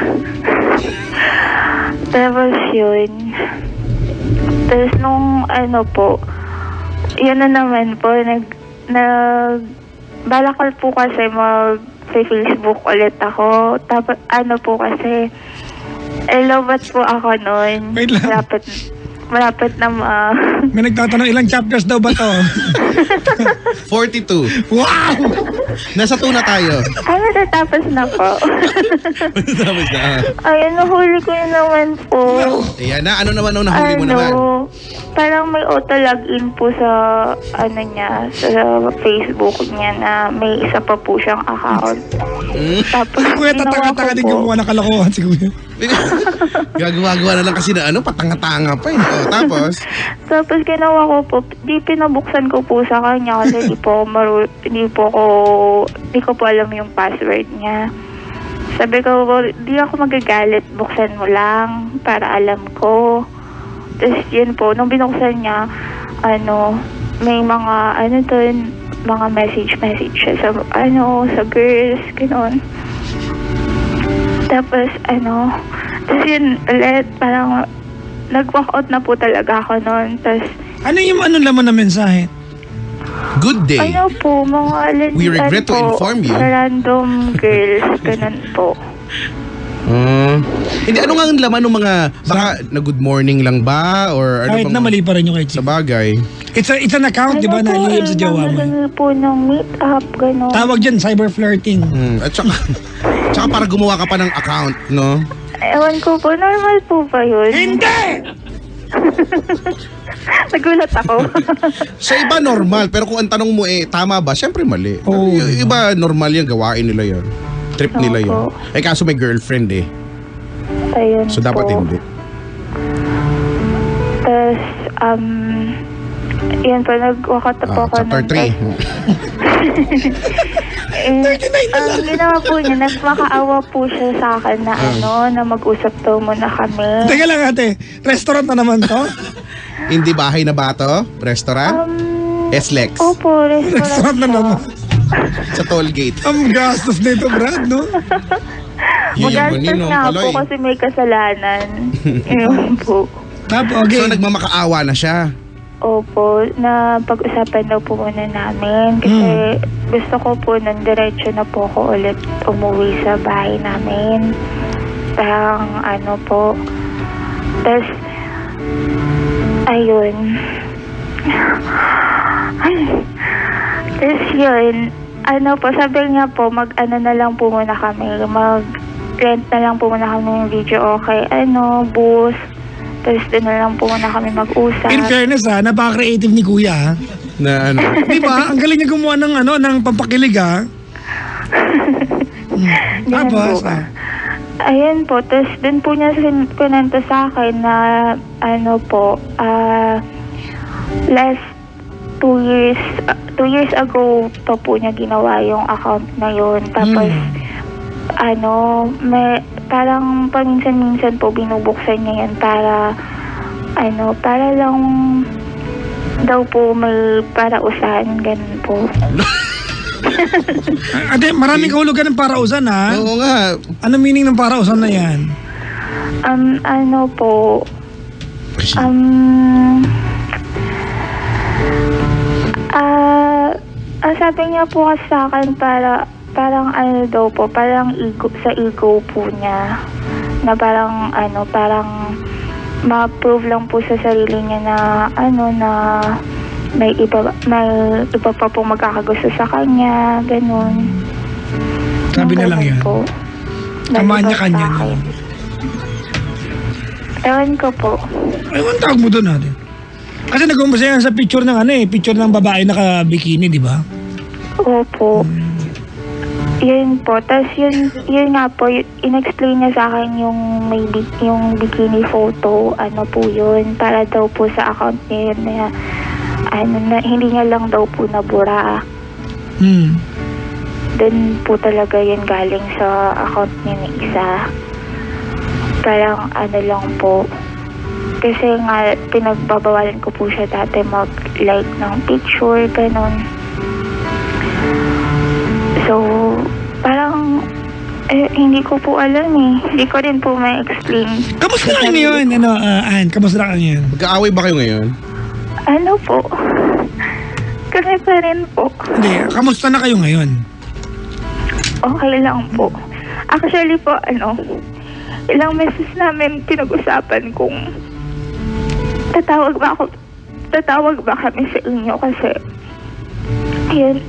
Tapos yun. Tapos nung po, yun na naman po, balak ko po kasi mag-Facebook ulit ako. Tapos po kasi, lobat po ako nun. Wait lang. Malapit na May nagtatanong ilang chapters daw ba to? 42. Wow! Nasa 2 na tayo. natatapos na po. Tapos na. Ayun, nahuli ko yun naman po. Ayan na, ano naman ang nahuli mo naman? Parang may auto-login po sa niya, sa Facebook niya na may isa pa po siyang account. Tapos Kuya, tatanga-tanga din gumawa ng kalokohan si Kuya. Gagawa-gawa na lang kasi na patanga-tanga pa eh. O, tapos ginawa ko po, pinabuksan ko po sa kanya kasi hindi ko po alam yung password niya. Sabi ko, di ako magagalit, buksan mo lang para alam ko. Tapos yun po, nung binuksan niya, may mga mga message siya sa sa girls, gano'n. Tapos tapos yun ulit, parang nag-walk out na po talaga ako noon. Tapos Ano yung laman ng mensahe? good day. po, mga We regret to inform you. Random girls, ganun po. Hindi, ano nga ang laman ng mga, baka na good morning lang ba? Or ano Kahit na mali pa rin yung kay sa Chief. bagay? It's an account, di ba, na lihim sa jowa mo? Nagbibigay po ng meet-up, gano'n. Tawag dyan, cyber flirting. At tsaka para gumawa ka pa ng account, no? Ewan ko po, normal po ba yun? Hindi! Nagulat ako. Sa iba normal, pero kung ang tanong mo tama ba? Siyempre mali. Oo. Yung iba normal yan, gawain nila yan. Trip nila Opo. yun. Kaso may girlfriend Ayun So dapat po. hindi. Tapos, yun po, nag-walkout na po ako. Chapter 3. Ang ginawa po niya, nagmakaawa po siya sa akin na na mag-usap daw muna kami. Teka lang ate, restaurant na naman to? Hindi bahay na ba to? Restaurant? S-Lex. Opo, Restaurant na naman. Sa toll gate. Ang gastos nito, Brad, no? Magastos nga po kasi may kasalanan. Yun po. Tapos, okay. So nagmamakaawa na siya. Opo, na pag-usapan daw po muna namin kasi gusto ko po nang diretso na po ako ulit umuwi sa bahay namin. Parang po. Tapos, ayun. Tapos yun, po, sabi niya po, na lang po muna kami, mag-rent na lang po muna kami ng video okay, booth. Tapos doon na lang po muna kami mag-usap. In fairness napaka-creative ni Kuya, ha? Na Di ba? Ang galing niya gumawa ng ng pampakilig, ha? Tapos, Ayun po, tapos doon po niya kunento sa akin na last 2 years ago pa po niya ginawa yung account na yun. Tapos may parang paminsan-minsan po binubuksan niya yan para para lang daw po may para usahan, ganun po. Ate, maraming kahulugan ng parausan, ha? Oo nga. Ano meaning ng parausan na yan? Ano po, ang sabi niya po kasi sa akin parang ano daw po, parang ego po niya. Na parang ma-prove lang po sa sarili niya na na may iba pa pong magkakagusto sa kanya, ganun. Sabi na lang yan. Po. Kamanya-kanya niya. Ewan ko po. Ewan tawag mo doon natin. Kasi nag-umpisa yan sa picture ng picture ng babae naka-bikini, di ba? Opo. Yun po. Tapos yun nga po, in-explain niya sa akin yung bikini photo, ano po yun, para daw po sa account niya yun na hindi niya lang daw po nabura. Then po talaga yun galing sa account niya ni isa. Parang lang po. Kasi nga, pinagbabawalan ko po siya dati mag-like ng picture, ganun. So, parang, hindi ko po alam eh. Hindi ko rin po ma-explain. Kamusta na ngayon, Ann? Kamusta na ngayon? Magkaaway ba kayo ngayon? Ano po? Kasi pa rin po. Hindi, kamusta na kayo ngayon? Okay lang po. Actually po, ilang meses namin pinag-usapan kung tatawag ba kami sa inyo kasi yun,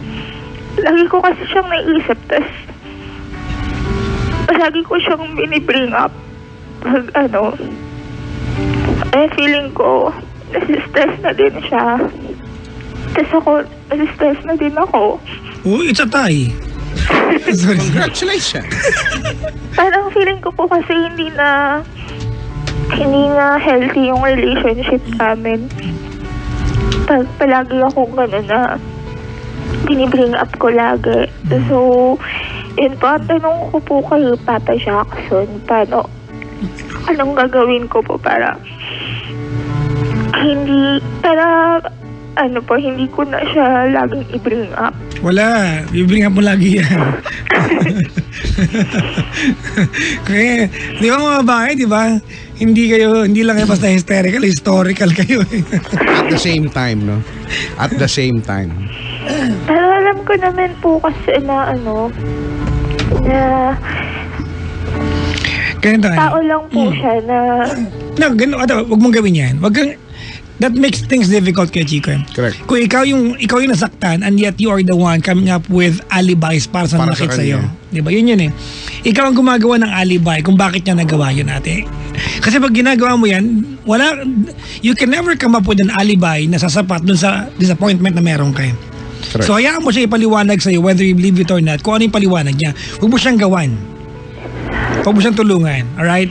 lagi ko kasi siyang naiisip, tas lagi ko siyang binibring up pag feeling ko nasi-stress na din siya, tas ako nasi-stress na din ako. Oh, it's a tie. Sorry. Congratulations. Parang feeling ko po kasi hindi na healthy yung relationship namin. Palagi akong gano'n na binibring up ko lagi. So, yun po, tanong ko po kay Papa Jackson, anong gagawin ko po para hindi ko na siya laging i-bring up. Wala, i-bring up mo lagi yan. Kaya, di ba mga babae, di ba? Hindi lang kayo basta hysterical, historical kayo. At the same time, no? At the same time. Pero alam ko naman po kasi na ganito, tao lang po siya na wag mong gawin yan. That makes things difficult kay Chico. Correct. Kung ikaw yung nasaktan and yet you are the one coming up with alibis para sa nakit sa'yo. Diba? Yun eh. Ikaw ang gumagawa ng alibi kung bakit niya nagawa yun, ate. Kasi pag ginagawa mo yan, you can never come up with an alibi na sasapat dun sa disappointment na meron kayo. Correct. So hayaan mo siya ipaliwanag sa'yo whether you believe it or not, kung ano yung paliwanag niya. Huwag mo siyang gawan. Huwag mo siyang tulungan. Alright?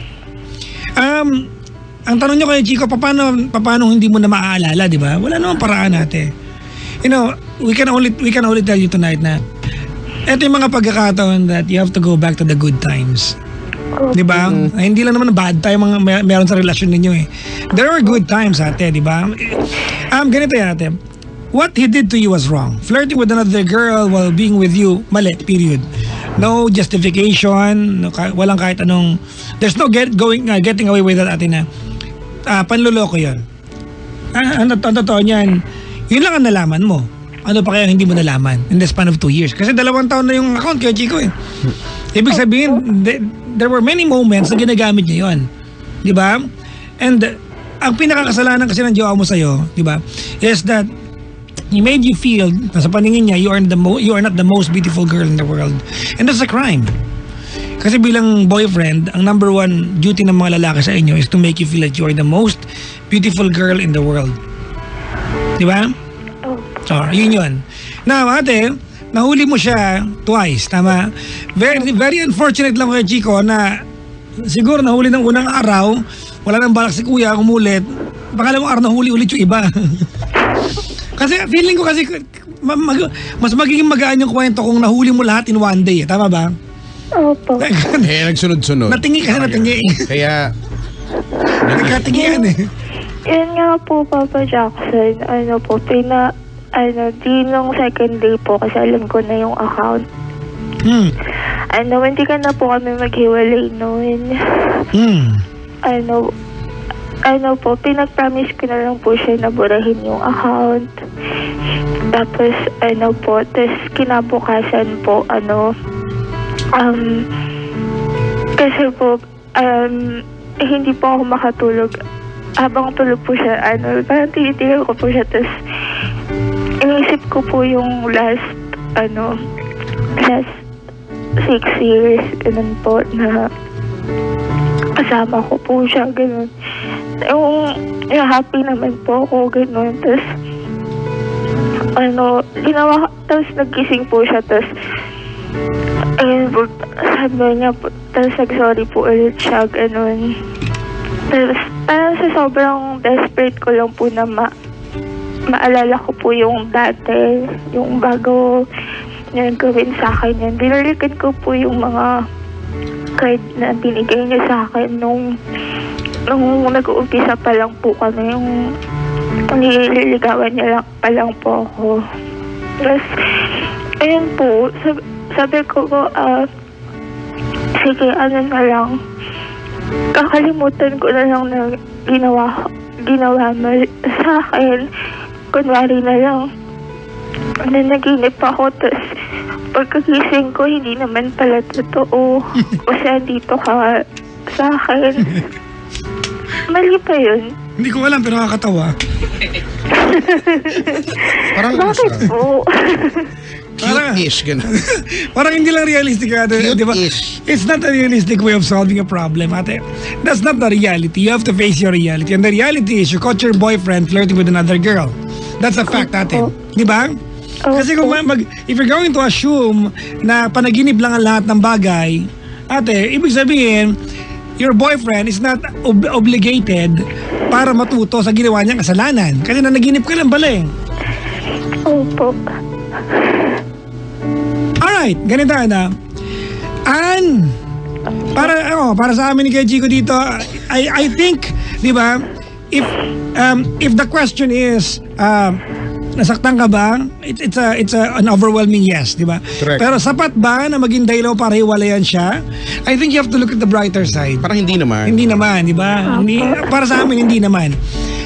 Ang tanong niyo kay Chico, paano hindi mo na maaalala, di ba? Wala namang paraan natin. We can only tell you tonight na ito yung mga pagkakataon that you have to go back to the good times. Di ba? Hindi lang naman bad time meron sa relasyon ninyo eh. There are good times, ate, di ba? Ganito yan, ate. What he did to you was wrong. Flirting with another girl while being with you, mali, period. No justification, walang kahit anong, there's no getting away with that, ate, na panluloko yun. Ang totoo niyan, yun lang ang nalaman mo. Ano pa kaya hindi mo nalaman in the span of 2 years? Kasi 2 taon na yung account kay Chico eh. Ibig sabihin, there were many moments na ginagamit niya yun. Di ba? And ang pinakakasalanan kasi ng jowa mo sa'yo, di ba, is that he made you feel na sa paningin niya, you are not the most beautiful girl in the world. And that's a crime. Kasi bilang boyfriend, ang number 1 duty ng mga lalaki sa inyo is to make you feel that you are the most beautiful girl in the world. Di ba? So, yun. Now, ate, nahuli mo siya twice, tama? Very, very unfortunate lang kay Chico na siguro nahuli ng unang araw, wala nang balak si kuya, umulit. Pangalawang araw nahuli ulit yung iba. Kasi feeling ko kasi mas magiging magaan yung kwento kung nahuli mo lahat in one day. Tama ba? Opo. Nagsunod-sunod. Natingi kasi natingi. Kaya nagkatingi yan eh. Yan nga po, Papa Jackson. di nung second day po kasi alam ko na yung account. Hindi ka na po kami maghiwalay noon. Po, pinag-promise ko na lang po siya na burahin yung account. Tapos, tapos kinabukasan po, kasi po, hindi po ako makatulog. Habang tulog po siya, parang tinitingnan ko po siya, tapos inisip ko po yung last 6 years, ganun po, na kasama ko po siya, ganun. Happy naman po ako, gano'n. Tapos, tapos nagising po siya, tapos, sabi niya po, tapos nag-sorry po ulit siya, gano'n. Tapos, parang sa sobrang desperate ko lang po na maalala ko po yung dati, yung bago niya gawin sa akin yan. Binalikan ko po yung mga card na binigay niya sa akin nung nag-uumpisa pa lang po kami, yung nililigawan niya lang pa lang po ako. Tapos, ayun po, sabi ko po, sige, na lang, kakalimutan ko na lang na ginawa mo sa akin. Kunwari na lang, nanaginip ako, tapos pagkagising ko, hindi naman pala totoo. Kasi andito ka sa akin. Mali pa yun. Hindi ko alam, pero nakakatawa. Parang bakit po? cute-ish, gano'n. Parang hindi lang realistic, ate. Di ba? It's not a realistic way of solving a problem, ate. That's not the reality. You have to face your reality. And the reality is, you caught your boyfriend flirting with another girl. That's a fact, ate. Di ba? Kasi kung if you're going to assume na panaginip lang ang lahat ng bagay, ate, ibig sabihin, your boyfriend is not obligated para matuto sa ginawa niyang kasalanan. Kasi nanaginip ka lang pala eh. Opo. Alright, ganito na. Para sa amin ni Kuya Chico dito, I think, di ba, if the question is, nasaktan ka ba? It's an overwhelming yes, di ba? Correct. Pero sapat ba na maging dahilan para hiwalayan siya? I think you have to look at the brighter side. Parang hindi naman. Hindi naman, di ba? Para sa amin, hindi naman.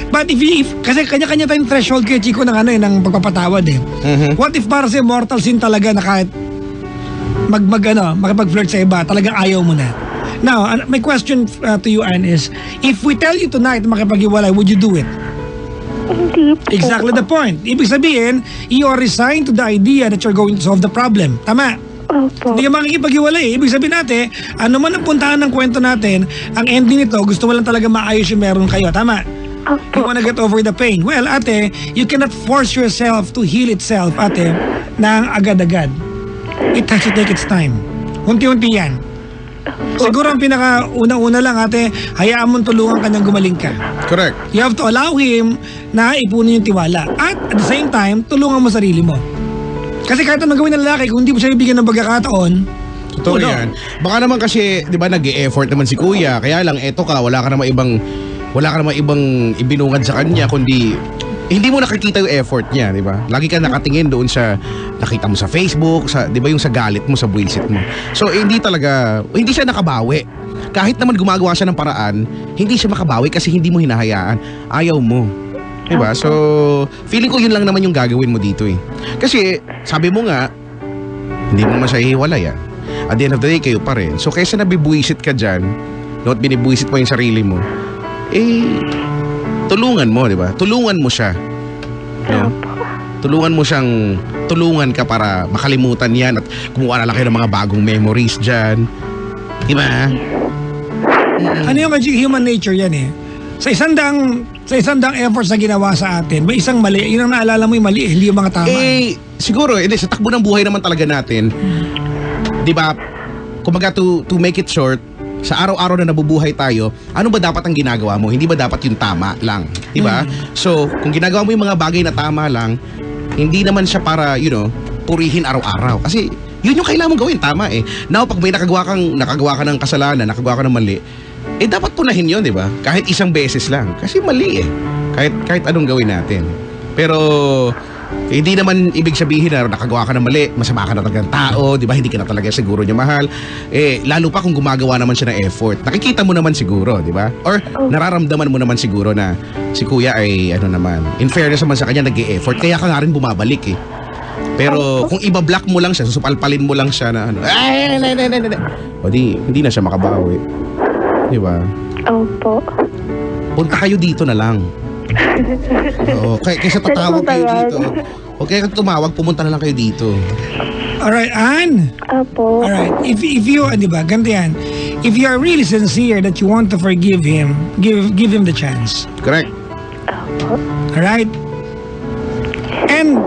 But if kasi kanya-kanya tayong threshold kay Chico ng pagpapatawad eh. Mm-hmm. What if para sa mortal sin talaga na kahit makipag-flirt sa iba, talagang ayaw mo na? Now, my question to you, Ann, is, if we tell you tonight makipag-iwalay, would you do it? Hindi po. Exactly the point. Ibig sabihin, you are resigned to the idea that you're going to solve the problem. Tama? Opo. Hindi ka makikipag-iwalay. Ibig sabihin natin, ano man ang puntahan ng kwento natin, ang ending nito, gusto mo lang talaga maayos yung meron kayo. Tama? Opo. You wanna get over the pain. Well, ate, you cannot force yourself to heal itself, ate, nang agad-agad. It has to take its time. Unti-unti yan. Siguro ang pinaka-una-una lang, ate, hayaan mong tulungan kanyang gumaling ka. Correct. You have to allow him na ipunin yung tiwala. At the same time, tulungan mo sarili mo. Kasi kahit anong gawin ng lalaki, kung hindi mo siya bibigyan ng pagkakataon, totoo yan. Baka naman kasi, di ba, nag-e-effort naman si kuya. Kaya lang, eto ka, wala ka naman ibang ibinungad sa kanya, kundi hindi mo nakikita yung effort niya, di ba? Lagi ka nakatingin doon sa nakita mo sa Facebook, di ba, yung sa galit mo, sa buwisit mo. So, hindi siya nakabawi. Kahit naman gumagawa siya ng paraan, hindi siya makabawi kasi hindi mo hinahayaan. Ayaw mo. Di ba? So, feeling ko yun lang naman yung gagawin mo dito eh. Kasi, sabi mo nga, hindi mo naman siya hiwalay ah. At the end of the day, kayo pa rin. So, kaysa nabibuwisit ka dyan, at binibuwisit mo yung sarili mo, tulungan mo, di ba? Tulungan mo siya. No? Tulungan ka para makalimutan yan at kumuha na lang kayo ng mga bagong memories dyan. Di ba? Ano yung human nature yan eh. Sa isang daang efforts na ginawa sa atin, may isang mali. Yun ang naalala mo yung mali, hindi yung mga tama. Siguro, sa takbo ng buhay naman talaga natin, di ba, kumbaga to make it short, sa araw-araw na nabubuhay tayo, ano ba dapat ang ginagawa mo? Hindi ba dapat yung tama lang? Di ba? So, kung ginagawa mo yung mga bagay na tama lang, hindi naman siya para, purihin araw-araw. Kasi, yun yung kailangan mong gawin, tama eh. Now, pag may nakagawa ka ng kasalanan, nakagawa ka ng mali, dapat punahin yun, di ba? Kahit isang beses lang. Kasi mali eh. Kahit anong gawin natin. Pero, Hindi naman ibig sabihin na nakagawa ka ng mali, masama ka na talagang tao, di ba? Hindi ka na talaga siguro niya mahal. Lalo pa kung gumagawa naman siya ng effort. Nakikita mo naman siguro, di ba? Or nararamdaman mo naman siguro na si kuya ay in fairness naman sa kanya, nag-e-effort. Kaya ka nga rin bumabalik eh. Pero kung iba-block mo lang siya, susupalpalin mo lang siya na o hindi na siya makabawi. Di ba? Opo. Punta kayo dito na lang. Oo, kaysa tatawag kayo dito. O kaya tumawag, pumunta na lang kayo dito. Alright, Ann? Opo. Alright, if you, di ba, ganito yan. If you are really sincere that you want to forgive him, give him the chance. Correct. Opo. Alright? And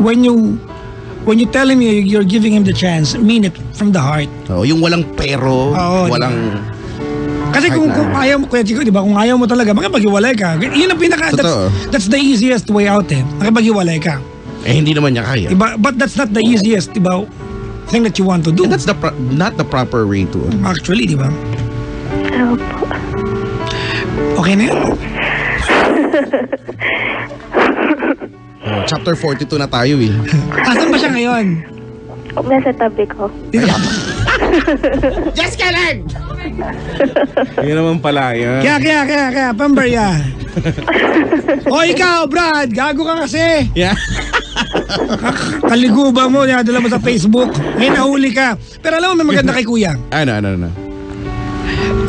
when you tell him you're giving him the chance, mean it from the heart. Oo, yung walang pero, Oo, walang... Kasi kung ayaw mo, Kuya Chico, di ba, kung ayaw mo talaga, makipag-iwalay ka. Yun ang that's the easiest way out eh. Makipag-iwalay ka. Hindi naman niya kaya. Diba? But that's not the easiest, di ba, thing that you want to do. And that's not the proper way to... Actually, di ba? Opo. Okay na yun? Chapter 42 na tayo eh. Asan ba siya ngayon? Nasa tabi ko. Just kidding! Yun naman pala yun. Kaya, pambarya. O ikaw, Brad, gago ka kasi. Yeah. Kaliguba mo, dala mo sa Facebook. Ngayon nahuli ka. Pero alam mo, may maganda kay kuya. Ano?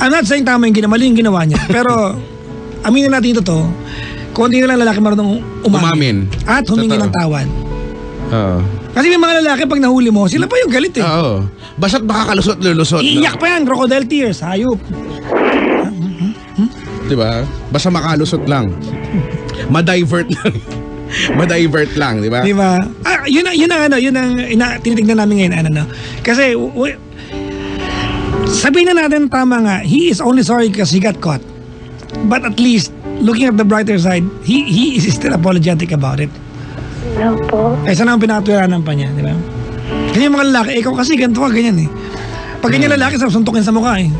I'm not saying tama yung mali yung ginawa niya. Pero, aminin natin ito to. Konti na lang lalaki marunong umamin. At humingi ng tawad. Oo. Kasi may mga lalaki pag nahuli mo, sila pa yung galit eh. Oo. Basta't makakalusot, lulusot. Iiyak pa yan, crocodile tears, hayop. Diba? Basta makalusot lang. Ma-divert lang. Ma-divert lang, diba? Diba? Yun ang tinitignan namin ngayon, Kasi, sabihin na natin tama nga, he is only sorry because he got caught. But at least, looking at the brighter side, he is still apologetic about it. Opo. Kaysa naman pinakatwiranan pa niya, di ba? Kasi yung mga lalaki, ikaw kasi ganito ka, ganyan eh. Pag ganyan lalaki, suntukin sa mukha eh.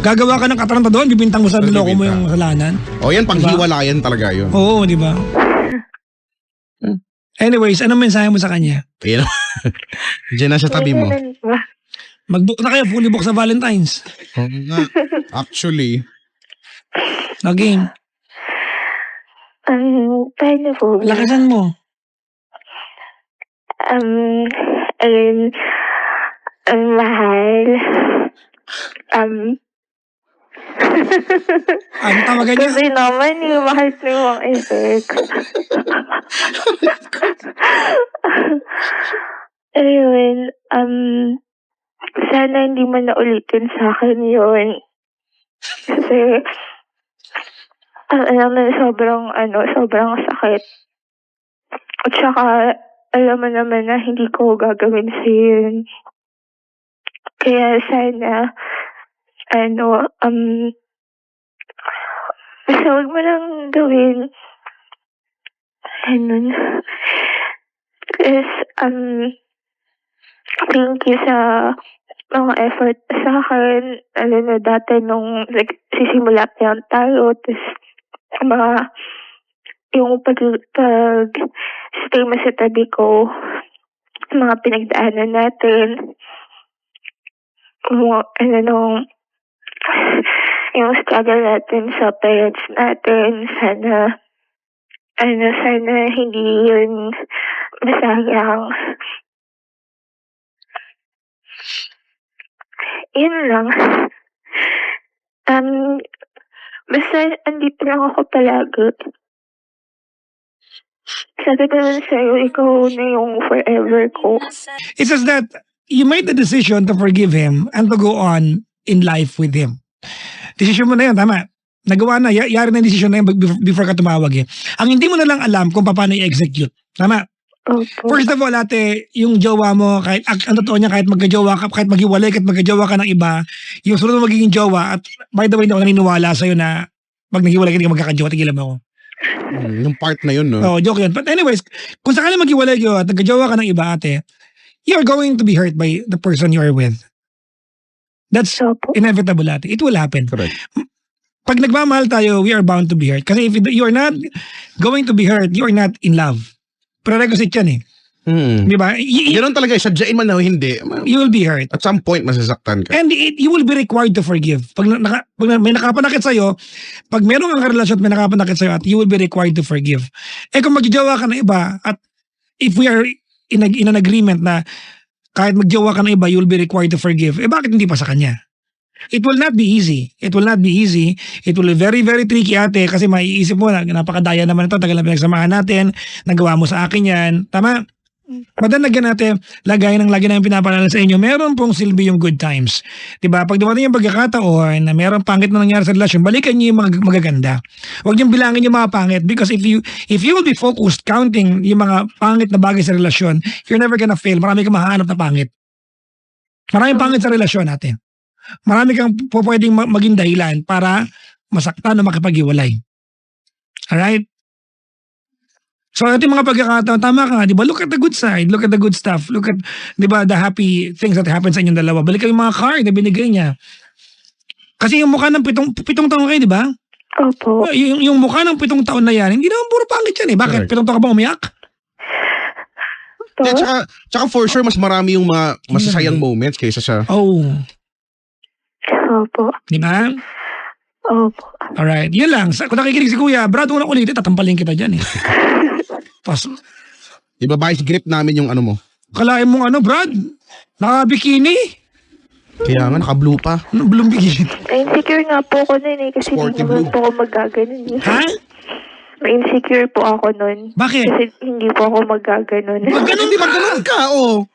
Gagawa ka ng kataranta doon, bibintang mo sa niloko mo yung kasalanan. O yan, panghiwalayan talaga yun. Oo, di ba? Anyways, anong mensahe mo sa kanya? Ayan. Diyan na sa tabi mo. Mag-book na kayo, fully book sa Valentine's. Actually. Again. Paano po? Lakasan mo. Mahal. Ano tawagan niya? Kasi naman yung mahal na yung effect. Ayun, sana hindi mo na ulitin sa akin yun. Kasi, alam mo, sobrang sakit. At saka, alam mo naman na hindi ko gagawin sa'yo yun. Kaya sana, basta huwag mo lang gawin. Thank you sa mga effort sa akin. Alam na dati nung sisimula pa yan tayo, tapos yung pag-stay mo sa tabi ko, mga pinagdaanan natin, yung struggle natin sa parents natin, sana hindi yun masayang. Yun lang. Basta andito lang ako palagi. Sabi ko lang sa'yo, ikaw na yung forever ko. It says that you made the decision to forgive him and to go on in life with him. Decision mo na yun, tama. Nagawa na, yari na yung decision na yun before ka tumawag eh. Ang hindi mo na lang alam kung paano i-execute. Tama? Okay. First of all, ate, yung jowa mo, kahit ang totoo niya, kahit magkajowa ka, kahit maghiwalay, kahit magkajowa ka ng iba, yung sunod mo magiging jowa, at by the way, hindi ako naniniwala sa'yo na pag naghiwalay ka, hindi ka magkakajowa, tigilan mo ako. Yung part na yun, no? Oo, joke yun. But anyways, kung sakali maghiwalay kayo at nagkajowa ka ng iba, ate, you're going to be hurt by the person you are with. That's inevitable, ate. It will happen. Correct. pag nagmamahal tayo, we are bound to be hurt. Kasi if you are not going to be hurt, you are not in love. Prerequisite yan eh. Di ba? Ganun talaga, sadyain man o hindi. You will be hurt. At some point, masasaktan ka. And you will be required to forgive. Pag may nakapanakit sa'yo, pag meron kang relasyon at may nakapanakit sa'yo, at you will be required to forgive. Eh kung magjowa ka ng iba, at if we are in an agreement na kahit magjowa ka ng iba, you will be required to forgive, eh bakit hindi pa sa kanya? It will not be easy. It will not be easy. It will be very, very tricky ate kasi maiisip mo na napakadaya naman ito. Tagal na pinagsamahan natin. Nagawa mo sa akin yan. Tama? Madanagyan natin, lagi namin pinapaalala sa inyo, meron pong silbi yung good times. Diba? Pag dumating yung pagkakataon na meron pangit na nangyari sa relasyon, balikan niyo yung mga magaganda. Huwag niyong bilangin yung mga pangit because if you will be focused counting yung mga pangit na bagay sa relasyon, you're never gonna fail. Marami kang mahanap na pangit. Maraming pangit sa relasyon natin. Marami kang pwedeng maging dahilan para masaktan o makipag-iwalay. Alright? So, ito yung mga pagkakataon, tama ka nga, di ba? Look at the good side, look at the good stuff, look at, di ba, the happy things that happen sa inyong dalawa. Balik yung mga card na binigay niya. Kasi yung mukha ng pitong taon kayo, di ba? Opo. Yung mukha ng 7 taon na yan, hindi naman puro pangit yan eh. Bakit? 7 taon ka ba umiyak? Tsaka for sure, mas marami yung mga masasayang moments kaysa sa... Oh. Opo. Di ba? Opo. Alright, yun lang. Kung nakikinig si Kuya, Brad, unang ulit, tatampalin kita dyan eh. Pas, Iba-vice grip namin yung ano mo. kalahin mong Brad? Naka-bikini? Kaya nga, naka-blue pa. Ano, blue bikini? Na-insecure nga po ako nun eh. Kasi Sporty hindi naman blue. po ako magaganon eh. Ha? Na-insecure po ako nun. Bakit? Kasi hindi po ako magaganon. Hindi, magganon ka, oh.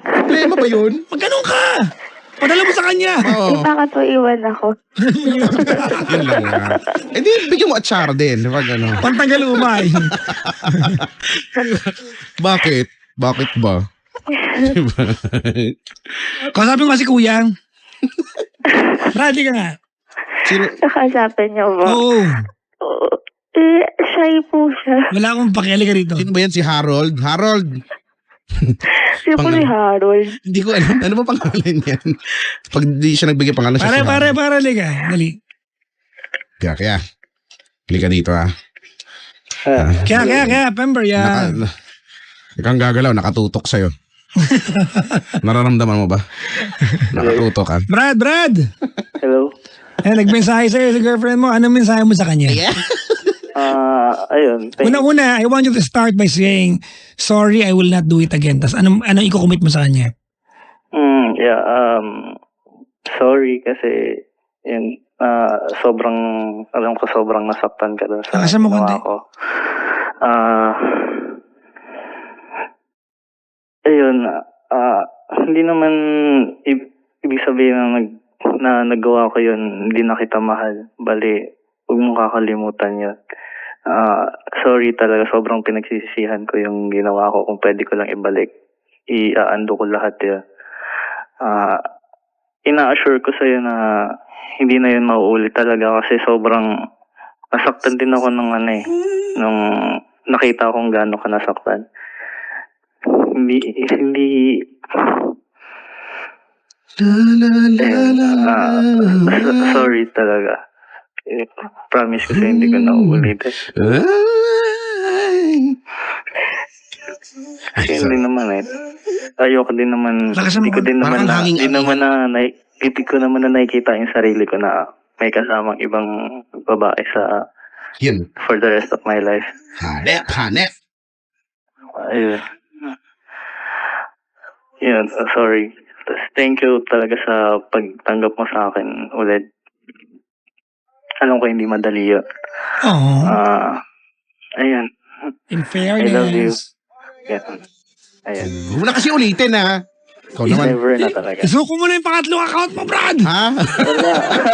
Problema ba yun? Magganong ka? Padala mo sa kanya. Oo. Eh, bakit po iwan ako? Yun lang nga. Eh di, bigyan mo atsara din. Pag ano. Pantanggal umay. Bakit? Bakit ba? Diba? Kausapin mo si Kuya. Brady ka nga. Sino? Nakasapan niyo ba? Oo. Eh, shy po siya. Wala akong pakiali ka rito. Sino ba yan? Si Harold? Harold! Siya po si Harold. Hindi ko alam. Ano ba pangalan yan? Pag di siya nagbigay pangalan siya si Harold. Para, liga. Dali. Kaya. Halika dito ah. Kaya, Pember, yan. Ikaw ang gagalaw, nakatutok sa'yo. Nararamdaman mo ba? Nakatutok ka. Brad! Hello? Nagmensahe sa'yo si girlfriend mo. Anong mensahe mo sa kanya? Ayun. Una, I want you to start by saying, sorry, I will not do it again. Tapos anong i-commit mo sa kanya? Sorry kasi yun, alam ko sobrang nasaktan ka dun sa Lakasan mo konti. ko. Ayun, hindi naman ibig sabihin na nagawa ko yun, hindi na kita mahal. Bali, huwag mong kakalimutan yun. Sorry talaga, sobrang pinagsisisihan ko yung ginawa ko. Kung pwede ko lang ibalik, i-aando ko lahat yun. Ina-assure ko sa'yo na hindi na yun mauulit talaga kasi sobrang nasaktan din ako nung nung nakita kong gaano ka nasaktan. Hindi sorry talaga. Promise ko sa'yo hindi ko na uulitin. Kasi hindi naman ayoko din naman, hindi ko din naman hindi ko naman na nakikita yung sarili ko na may kasamang ibang babae sa Yun. for the rest of my life. Hanep. Ayun. Yun, sorry. Thank you talaga sa pagtanggap mo sa akin ulit. Alam ko hindi madali yun. Oh. Ayun. In I love you. fairness. Yeah. Ayun. Huwag mo na kasi ulitin ha. Ikaw naman. Never na talaga. Isuko mo na yung pangatlong account mo, Brad! Ha?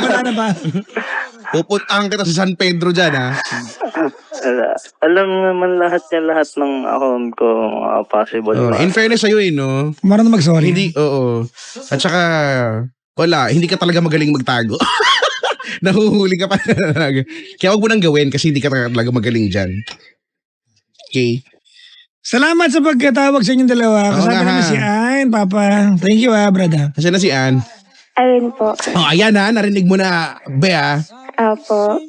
Wala na ba? Pupuntaan kita sa San Pedro dyan ha. Alam naman lahat ng account ko possible. Oh, in fairness sa'yo no? Marunong mag-sorry. Hindi, oo. At saka, wala, hindi ka talaga magaling magtago. Nahuhuli ka pa talaga. Kaya wag mo nang gawin kasi hindi ka talaga magaling dyan. Okay? Salamat sa pagkatawag sa inyong dalawa. Oo Kasama nga, namin ha. si Ann, Papa. Thank you, brad. Kasi na si Ann. Ayun po. Oh, ayan ha, narinig mo na, Be ha. Opo.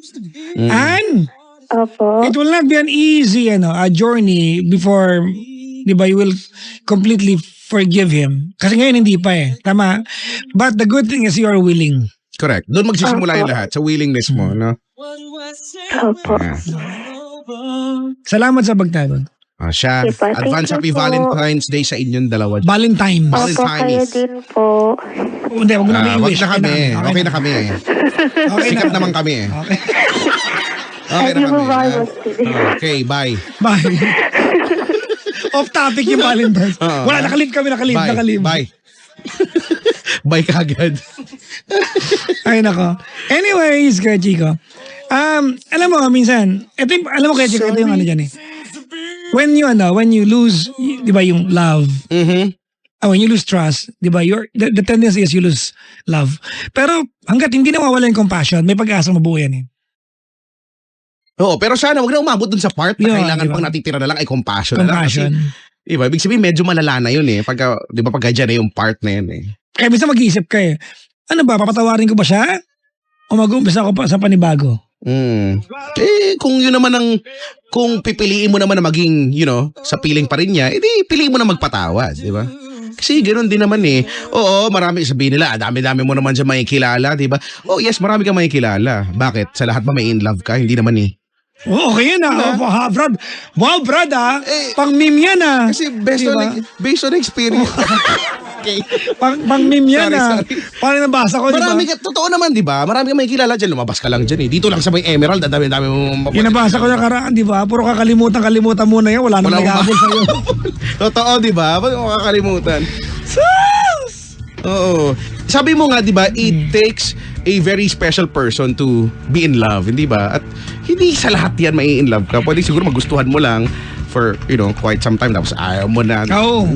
And Opo. it will not be an easy a journey before, di ba, you will completely forgive him. Kasi ngayon hindi pa eh. Tama? But the good thing is you are willing. Correct. Doon magsisimula yung lahat, sa willingness mo, no? Opo. Salamat sa pagtanong. Siya, Okay pa. advance Thank happy you po. Valentine's Day sa inyong dalawa. Valentine's. Opo, kayo din po. Hindi, wag mo na may Wag wish. na kami. Okay na kami. Okay na. Sikat naman kami. Okay. Okay na Happy kami. Valentine's Day. Okay, bye. Bye. Off topic yung Valentine's. Oo. Wala, nakalib kami, nakalib. Bye. Bye kagad. Ay, nako. Anyways, Kuya Chico. Alam mo, minsan, alam mo, Kuya Chico, ito yung ano dyan eh. When you lose, di ba, yung love, when you lose trust, di ba, the tendency is you lose love. Pero hanggat hindi nawawala yung compassion, may pag-asa mabuo yan eh. Oo, pero sana wag na umabot dun sa part na Yun, kailangan diba? pang natitira na lang ay compassion. Na lang. Compassion. Kasi, diba, ibig sabihin medyo malala na yun eh. Pagka, di ba, pagka dyan na yung part na yun eh. Kaya minsan mag-iisip ka eh, ano ba, papatawarin ko ba siya? O mag-uumpisa ko pa sa panibago? Kung yun naman kung pipiliin mo naman na maging, sa piling pa rin niya, edi piliin mo na magpatawad, di ba? Kasi ganoon din naman eh. Oo, marami sabihin nila, dami-dami mo naman dyan makikilala, di ba? Oh yes, marami kang makikilala. Bakit? Sa lahat ba may in love ka? Hindi naman eh. Oo, okay yan Brad. Wow, Brad pang-meme yan Kasi based on experience. Okay. Pang-meme yan Sorry. Parang nabasa ko, di ba? Totoo naman, di ba? Marami kang makikilala dyan. Lumabas ka lang dyan eh. Dito lang sa may Emerald, dami-dami mo. Yung nabasa ko na karaan, di ba? Puro kakalimutan muna yan. Wala nang naghabol sa'yo. Totoo, di ba? Ba't mo kakalimutan? Oo. Sabi mo nga, di ba, it takes a very special person to be in love, hindi ba? At hindi sa lahat yan mai in love ka. Pwede siguro magustuhan mo lang for, quite some time, tapos ayaw mo na. Oo.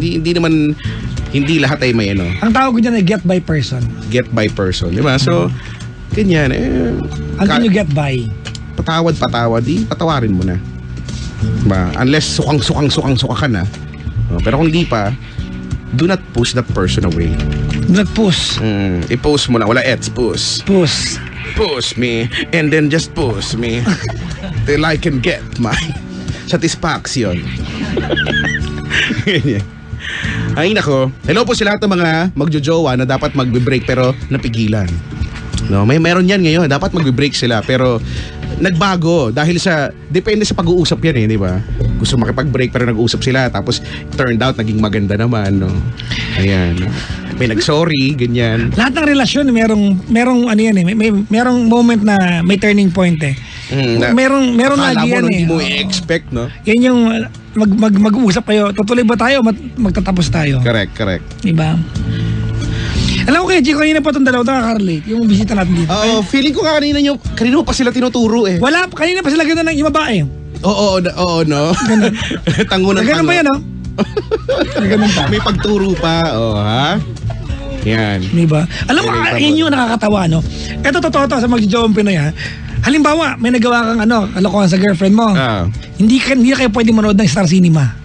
Hindi lahat ay may Ang tawag ko dyan ay get by person. get by person, di ba? So, ganyan Until you get by. patawad, patawarin mo na. Diba? Unless sukang-suka ka na. Pero kung hindi pa, do not push that person away. Not push. I-post mo na. Wala push. Push. Push me. And then just push me. Till I can get my satisfaction. Ay nako. Hello po sa lahat ng mga magjojowa na dapat magbe-break pero napigilan. No, meron yan ngayon. Dapat magbe-break sila pero nagbago dahil depende sa pag-uusap yan di ba? Gusto makipag-break pero nag-uusap sila tapos turned out naging maganda naman, no. Ayan. May nag-sorry, ganyan. Lahat ng relasyon merong ano yan merong moment na may turning point eh. Meron lagi yan hindi mo i-expect, no? Yan yung mag-uusap kayo. Tutuloy ba tayo o magtatapos tayo? Correct. Diba? Alam ko kaya, Chico, kanina pa itong dalawa nakakarelate. Yung bisita natin dito. Oo, feeling ko kanina mo pa sila tinuturo eh. Wala, kanina pa sila gano'n ng yung babae. Oo, no? Tango ng Ganun ba yan, no? Ganun pa. May pagturo pa, ha? Yan. Diba? Alam mo, yun yung nakakatawa, no? Ito, totoo to, sa mag-jowang Pinoy, ha? Halimbawa, may nagawa kang kalokohan sa girlfriend mo. Hindi na kayo pwede manood ng Star Cinema.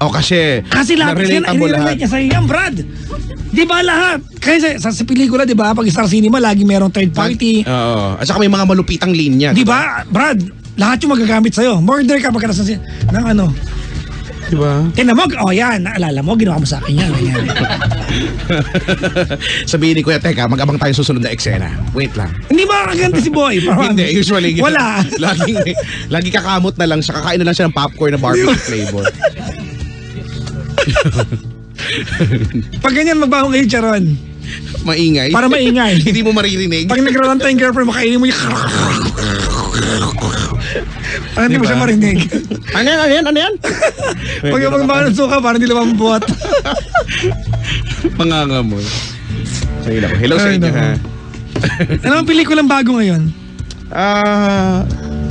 Kasi lahat i-relate niya sa'yo. Yan, Brad. Di ba lahat? Kasi sa pelikula, di ba, pag Star Cinema, lagi merong third party. Oo. At saka may mga malupitang linya. Di ba, Brad? Lahat yung magagamit sa'yo. Murder ka pagkatapos ng Di ba? Tinan mo, yan, naalala mo, ginawa mo sa akin yan. Sabihin ni Kuya, teka, mag-abang tayo susunod na eksena. Wait lang. Hindi ba kaganti si Boy? Hindi, usually. Wala. Lagi kakamot na lang siya. Kakain na lang siya ng popcorn na barbecue flavor. Pag ganyan, magbahong kayo, Charon. Maingay. Para maingay. Hindi mo maririnig. Pag nagraranta yung girlfriend, makainin mo yung parang hindi mo siya marinig. Ano yan? Pag yung magbahan ng suka, parang hindi lumambuhat. Mangangamoy. Hello sa inyo, ha? Ano ang pelikulang bago ngayon?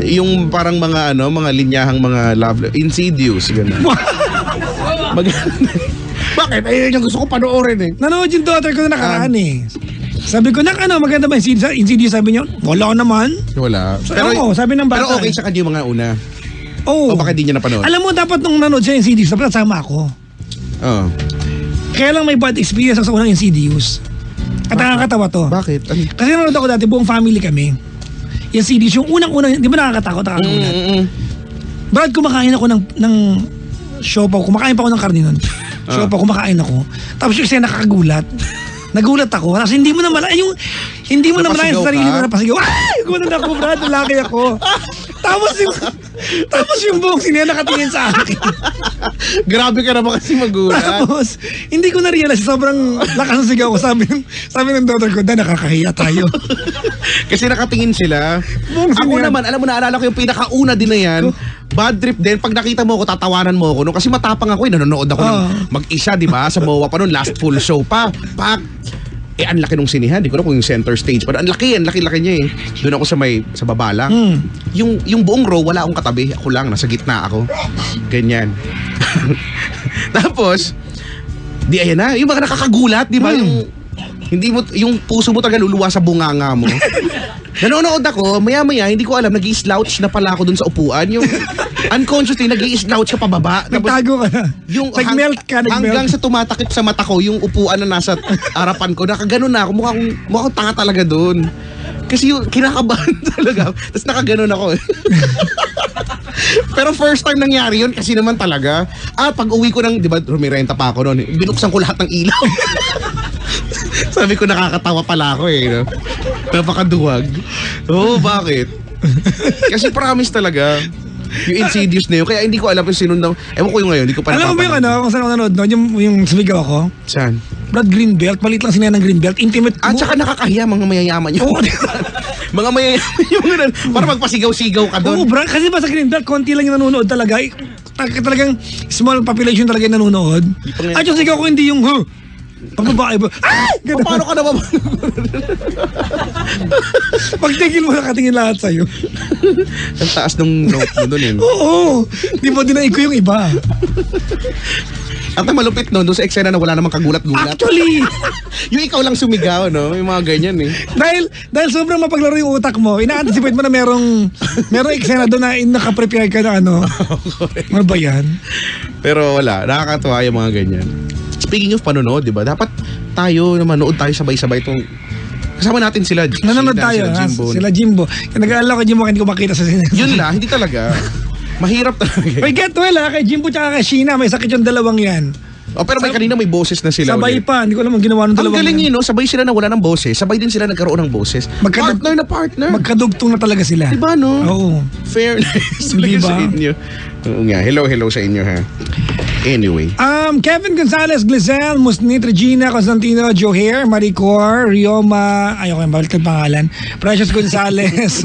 Yung parang mga linyahang mga love, Insidious, gano'n. Bakit? Ayun yung gusto ko panoorin eh. Nanood yung daughter ko na nakaraan eh. Sabi ko, maganda ba Insidious? Sabi niyo, wala naman. Wala. Pero sabi ng bata. Pero okay sa kanya yung mga una. Oo. O baka di niya napanood? Alam mo, dapat nung nanood siya Insidious, dapat sama ako. Oo. Kaya lang may bad experience ako sa unang Insidious. At nakakatawa to. Bakit? Kasi nanood ako dati, buong family kami. yung CDs, yung unang-unang, di ba nakakatakot, nakakagulat? Brad, kumakain ako ng siopaw, kumakain pa ako ng karne nun. Siopaw, kumakain ako. Tapos yung eksena nakakagulat. Nagulat ako. Kasi hindi mo na malayan sa sarili mo, napasigaw. Ay! Gulat ako, Brad, lalaki ako. Tapos yung buong sine nakatingin sa akin. Grabe ka naman kasi magulat. Tapos, hindi ko na-realize, sobrang lakas ng sigaw ko. Sabi ng daughter ko, nakakahiya tayo. Kasi nakatingin sila. Ako naman, alam mo, naalala ko yung pinakauna din na yan. Bad trip din. Pag nakita mo ako, tatawanan mo ako. No? Kasi matapang ako, nanonood ako ng mag-isa, di ba? Sa MOA pa noon, last full show pa. Ang laki nung sinihan. Di ko na kung yung center stage pa. Ang laki niya eh. Doon ako sa baba lang. Yung buong row, wala akong katabi. Ako lang, nasa gitna ako. Ganyan. Tapos, ayan na. Yung mga nakakagulat, di ba? Yung puso mo talaga luluwa sa bunganga mo. Nanonood ako, maya-maya, hindi ko alam, nag-i-slouch na pala ako dun sa upuan. Yung unconsciously, nag-i-slouch ka pababa. Nagtago ka na. Yung nag-melt ka, hanggang sa tumatakip sa mata ko, yung upuan na nasa harapan ko, nakaganon na ako, mukhang tanga talaga dun. Kasi yung kinakabahan talaga. Tapos nakaganon ako. Pero first time nangyari yun kasi naman talaga. Pag uwi ko di ba, rumirenta pa ako noon. Binuksan ko lahat ng ilaw. Sabi ko nakakatawa pala ako eh. No? Napakaduwag. Bakit? Kasi promise talaga. Yung Insidious na yun. Kaya hindi ko alam kung sino na. Ewan ko yung ngayon. Hindi ko pa alam mo ba yung kung saan ako nanood no? Yung sumigaw ako? Saan? Brad, Greenbelt. Maliit lang sinaya ng Greenbelt. Intimate. Tsaka nakakahiya mga mayayaman yun. Mga mayayaman yung ganun. Para magpasigaw-sigaw ka doon. Brad. Kasi ba sa Greenbelt, konti lang yung nanonood talaga. Talagang small population talaga yung nanonood. Yung sigaw ko hindi yung, pagbabae ba? Paano ka naman? Pagtingin mo, nakatingin lahat sa'yo. Ang taas ng note mo doon eh. Oo. Di mo dinaig ko yung iba. At ang malupit no, doon sa eksena na wala namang kagulat-gulat. Actually! Yung ikaw lang sumigaw, no? Yung mga ganyan eh. Dahil sobrang mapaglaro yung utak mo, ina-anticipate mo na merong eksena doon na nakaprepare ka na ano. Ano ba yan? Pero wala, nakakatuwa yung mga ganyan. Speaking of panonood, di ba? Dapat tayo na manood tayo sabay-sabay itong kasama natin sila. Nanonood tayo, sila Jimbo. Nag-aalala ko Jimbo, hindi ko makita sa sinema. Yun lang, hindi talaga. Mahirap talaga. May get well kay Jimbo tsaka kay Sheena, may sakit yung dalawang yan. Pero kanina may boses na sila. Sabay ulit. Pa, hindi ko alam ang ginawa ng dalawang. Ang galing yun, no? Sabay sila na wala ng boses. Sabay din sila nagkaroon ng boses. Partner. Magkadugtong na talaga sila. Diba, no? Oo. Fairness. Diba? Sa inyo. Nga, hello sa inyo, ha? Anyway. Kevin Gonzalez, Glizelle, Musnit, Regina, Constantino, Joher, Maricor, Rioma, ayoko yung balik ng pangalan, Precious Gonzalez,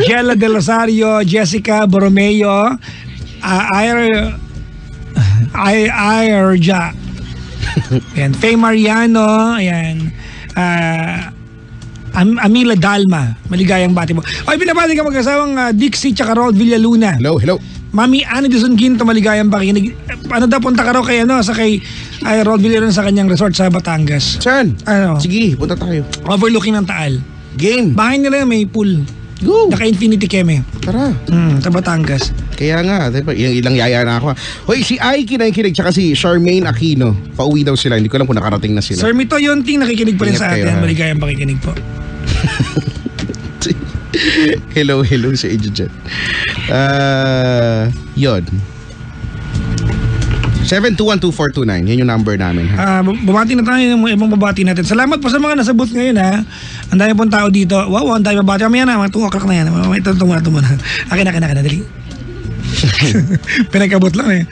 Jella Del Rosario, Jessica Borromeo, Ayarja, ayan, Faye Mariano, ayan, Amila Dalma, maligayang bati mo. Ay, binabati ka mag-asawang Dixie tsaka Rod Villaluna. Hello. Mami Ana Dizon Ginto, maligayang pakikinig. Punta ka raw kay Rod Villaluna sa kanyang resort sa Batangas. Saan? Sige, punta tayo. Overlooking ng Taal. Game. Bahay nila may pool. Go. Naka-infinity keme. Tara. Sa Batangas. Kaya nga, ilang yaya na ako. Hoy, si Aiki nakikinig, tsaka si Charmaine Aquino. Pauwi daw sila. Hindi ko alam kung nakarating na sila. Sir Mito Yonting, nakikinig pa rin sa atin. Maligayang pakikinig po. Hello sa inyo dyan. Yun. 7212429. Yan yung number namin. Babati na tayo ng ibang babati natin. Salamat po sa mga nasa booth ngayon ha. Ang dami pong tao dito. Wow, ang dami babati. Mamaya na, mga 2 o'clock na yan. Ito muna. Akin, dali. Pinagkabot lang eh.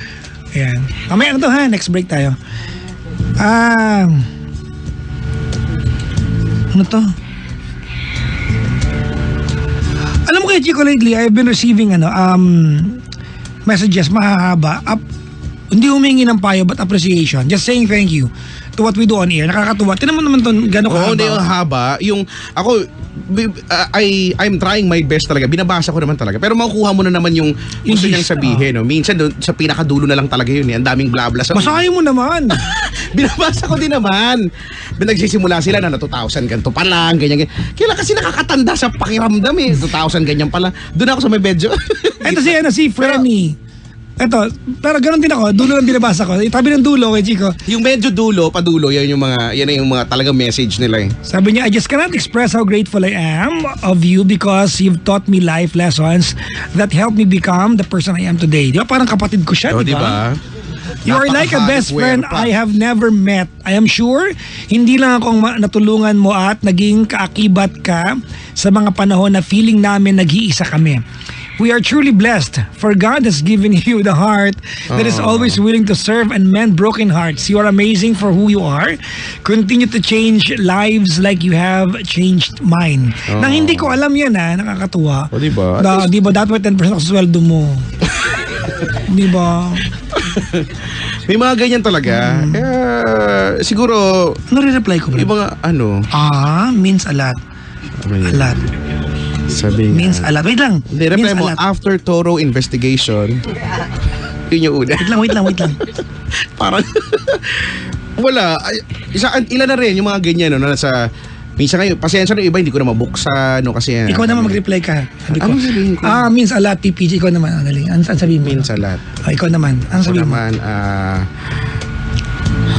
Ayan. Mamaya na to ha. Next break tayo. Ano to? Alam mo kaya Chico, lately I've been receiving messages mahahaba. Hindi humingi ng payo but appreciation. Just saying thank you to what we do on air. Nakakatuwa. Tinan mo naman to gano'ng kahaba. Hindi yung haba. Yung ako, I'm trying my best talaga. Binabasa ko naman talaga. Pero makukuha mo na naman yung gusto niyang sabihin. No? Minsan doon, sa pinakadulo na lang talaga yun. Ang daming blabla. Basahin mo naman. Binabasa ko din naman. Nagsisimula sila na 2,000 ganito pa lang, ganyan. Kaya kasi nakakatanda sa pakiramdam eh. 2,000 ganyan pala. Doon ako sa may bedyo. Ito si Frenny. Eto, pero ganun din ako, dulo lang binabasa ko. Tabi ng dulo kay Chico. Yung medyo dulo, padulo, yan na yung mga talagang message nila eh. Sabi niya, I just cannot express how grateful I am of you because you've taught me life lessons that helped me become the person I am today. Di ba? Parang kapatid ko siya, di ba? You are like a best friend I have never met. I am sure, hindi lang akong natulungan mo at naging kaakibat ka sa mga panahon na feeling namin nag-iisa kami. We are truly blessed, for God has given you the heart that is always willing to serve and mend broken hearts. You are amazing for who you are. Continue to change lives like you have changed mine. Nang hindi ko alam yan nakakatuwa. O diba? Diba, dapat 10% ako sa sweldo mo. Diba? May mga ganyan talaga. Siguro, ano re-reply ko, bro? Yung mga means a lot. A lot. Sabi means a lot. Wait lang. Reply mo, after thorough investigation. Yun yung una. Wait lang. Parang, wala. Ilan na rin yung mga ganyan, no, nasa, minsan ngayon, pasensya na iba, hindi ko na mabuksan, no, kasi yan. Ikaw naman mag-reply ka. Ano sabihin ko? Means a lot, TPG. Ikaw naman, Angaling. Ano sabihin mo? Means a lot. Ikaw naman. Ano sabihin mo?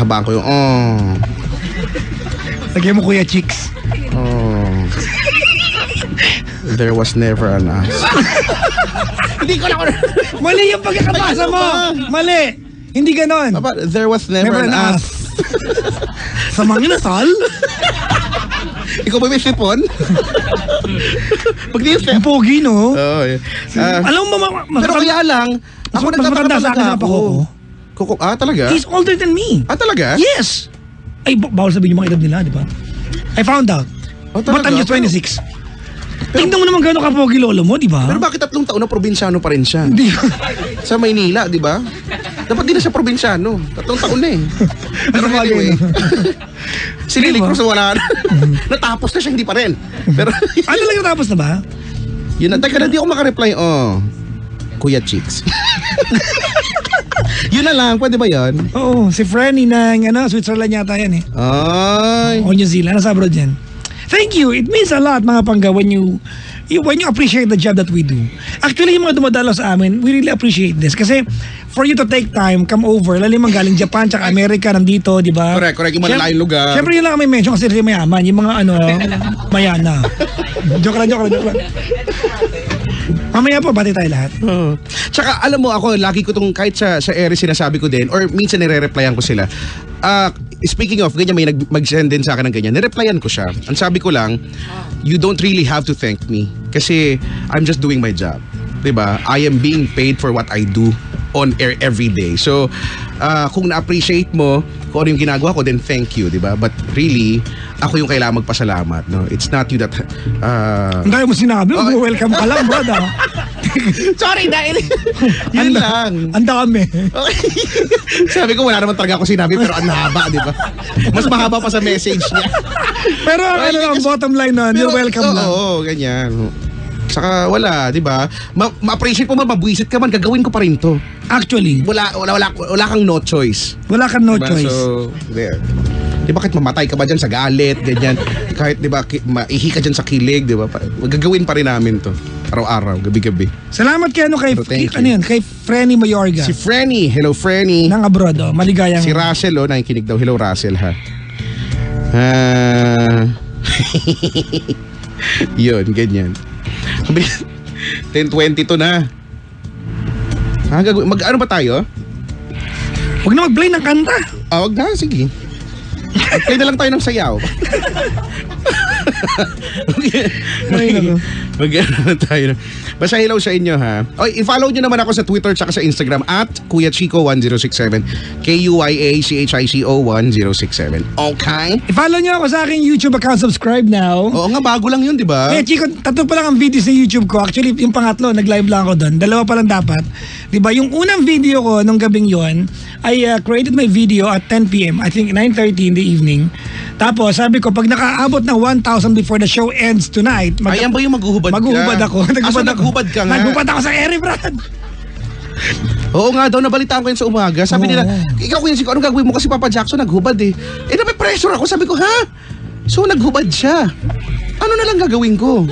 Habang ko yung, Lagyan mo Kuya Chicks. There was never an us. Hindi ko na. Mali yung pagkakabasa mo. Mali. Hindi ganon. There was never an us. Sa mga inasal? Ikaw ba may sipon? Pag di yung Ang pogi, no? Oo. Alam mo, pero kaya lang, ako nagtatanda sa akin sa Coco. Coco, talaga? He's older than me. Talaga? Yes. Ay, bawal sabihin yung mga edad nila, di ba? I found out. But I'm just 26. Tingnan mo naman gano'n kapogi lolo mo, di ba? Pero bakit 3 taon na probinsyano pa rin siya? Hindi. Sa Maynila, di ba? Dapat din na siya probinsyano. 3 taon na eh. Pero anyway, si Lily Cruz wala na. Natapos na siya, hindi pa rin. Pero, lang natapos na ba? Yun na. Teka na, di ako makareply. Kuya Chicks. Yun na lang, pwede ba yun? Oo, si Frenny ng Switzerland yata yan eh. Ay. O New Zealand, nasa abroad yan. Thank you. It means a lot, mga pangga, when you appreciate the job that we do. Actually, yung mga dumadalo sa amin, we really appreciate this. Kasi, for you to take time, come over, lalo yung galing Japan, tsaka Amerika, nandito, di ba? Correct. Yung malalayong lugar. Siyempre, yun lang kami mention kasi sila mayaman. Yung mga mayana. Joke lang. Mamaya po, bati tayo lahat. Tsaka, alam mo ako, lagi ko itong kahit sa ere sinasabi ko din, or minsan nire-replyan ko sila. Speaking of, ganyan, may mag-send din sa akin ng ganyan. Nireplyan ko siya. Ang sabi ko lang, you don't really have to thank me. Kasi, I'm just doing my job. Diba? I am being paid for what I do on air every day. So, kung na-appreciate mo kung ano yung ginagawa ko, then thank you, diba? But really, ako yung kailangan magpasalamat, no? It's not you that... Ang dahil mo sinabi, welcome ka lang, brother. Sorry, dahil... Yun lang. Ang dami. Okay. Sabi ko, wala naman talaga ako sinabi, pero ang haba, diba? Mas mahaba pa sa message niya. Pero ang bottom line nun, you're welcome lang. Oo, ganyan. Saka wala, di ba? Ma-appreciate mo man, mabuisit ka man, gagawin ko pa rin to. Actually. Wala kang no choice. Wala kang no diba? choice. So, di ba kahit mamatay ka ba dyan sa galit, ganyan. Kahit di ba, maihi ka dyan sa kilig, di ba? Gagawin pa rin namin to. Araw-araw, gabi-gabi. Salamat kay Frenny Mayorga. Si Frenny. Hello, Frenny. Nang abroad, maligayang. Si Russell, nakikinig daw. Hello, Russell, ha. Yun, ganyan. 10:22 na. Mag-ano ba tayo? Huwag na mag-play ng kanta. Wag na, sige. Mag-play na lang tayo ng sayaw. Mag-ano na tayo. Basta hello sa inyo, ha. I-follow nyo naman ako sa Twitter tsaka sa Instagram at Kuya Chico 1067. KUYACHICO 1067. Okay? I-follow nyo ako sa aking YouTube account. Subscribe now. Oo nga, bago lang yun, di ba? Chico, 3 pa lang ang video sa YouTube ko. Actually, yung pangatlo, nag-live lang ako doon. 2 pa lang dapat. Di ba? Yung unang video ko nung gabing yon, I created my video at 10 p.m. I think 9:30 in the evening. Tapos, sabi ko, pag nakaabot ng 1,000 before the show ends tonight, ayan ba yung maghuhubad ka? Maghuhubad ako. Naghubad ka nga. Naghubad ako sa Eri, Brad. Oo nga daw, nabalitaan ko yun sa umaga. Sabi nila, ikaw Kuya Chico, anong gagawin mo? Kasi Papa Jackson naghubad eh. May pressure ako. Sabi ko, ha? So, naghubad siya. Ano na lang gagawin ko?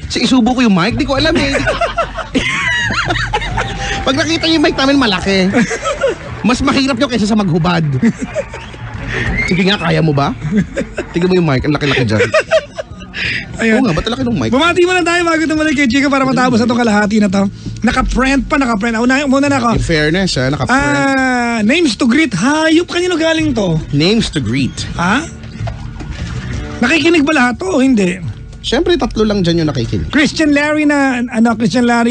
Isubo ko yung mic? Di ko alam eh. Pag nakita niyo yung mic namin malaki, mas mahirap nyo kaysa sa maghubad. Sige nga, kaya mo ba? Tingnan mo yung mic, ang laki-laki dyan. Ayun. Oo nga, ba't laki ng mic? Bumati mo lang tayo bago tumalik kay Chico para matapos na itong kalahati na to. Naka-print pa. Muna na ako. In fairness, naka-print. Names to greet. Hayop, kanino galing to? Names to greet. Ha? Nakikinig ba lahat to o hindi? Siyempre, 3 lang dyan yung nakikinig. Christian Larry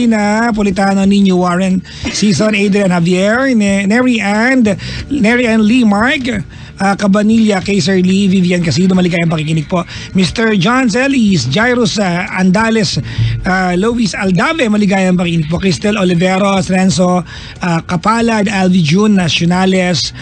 na Politano, Nino Warren, Season, Adrian Javier, Neri Ann Lee Mark, Cabanilla, kay Sir Lee, Vivian Casido, maligayang pakikinig po. Mr. John Celis, Jairus Andales, Luis Aldave, maligayang pakikinig po. Cristel Oliveros, Renzo Kapalad, Alvi June Nacionales,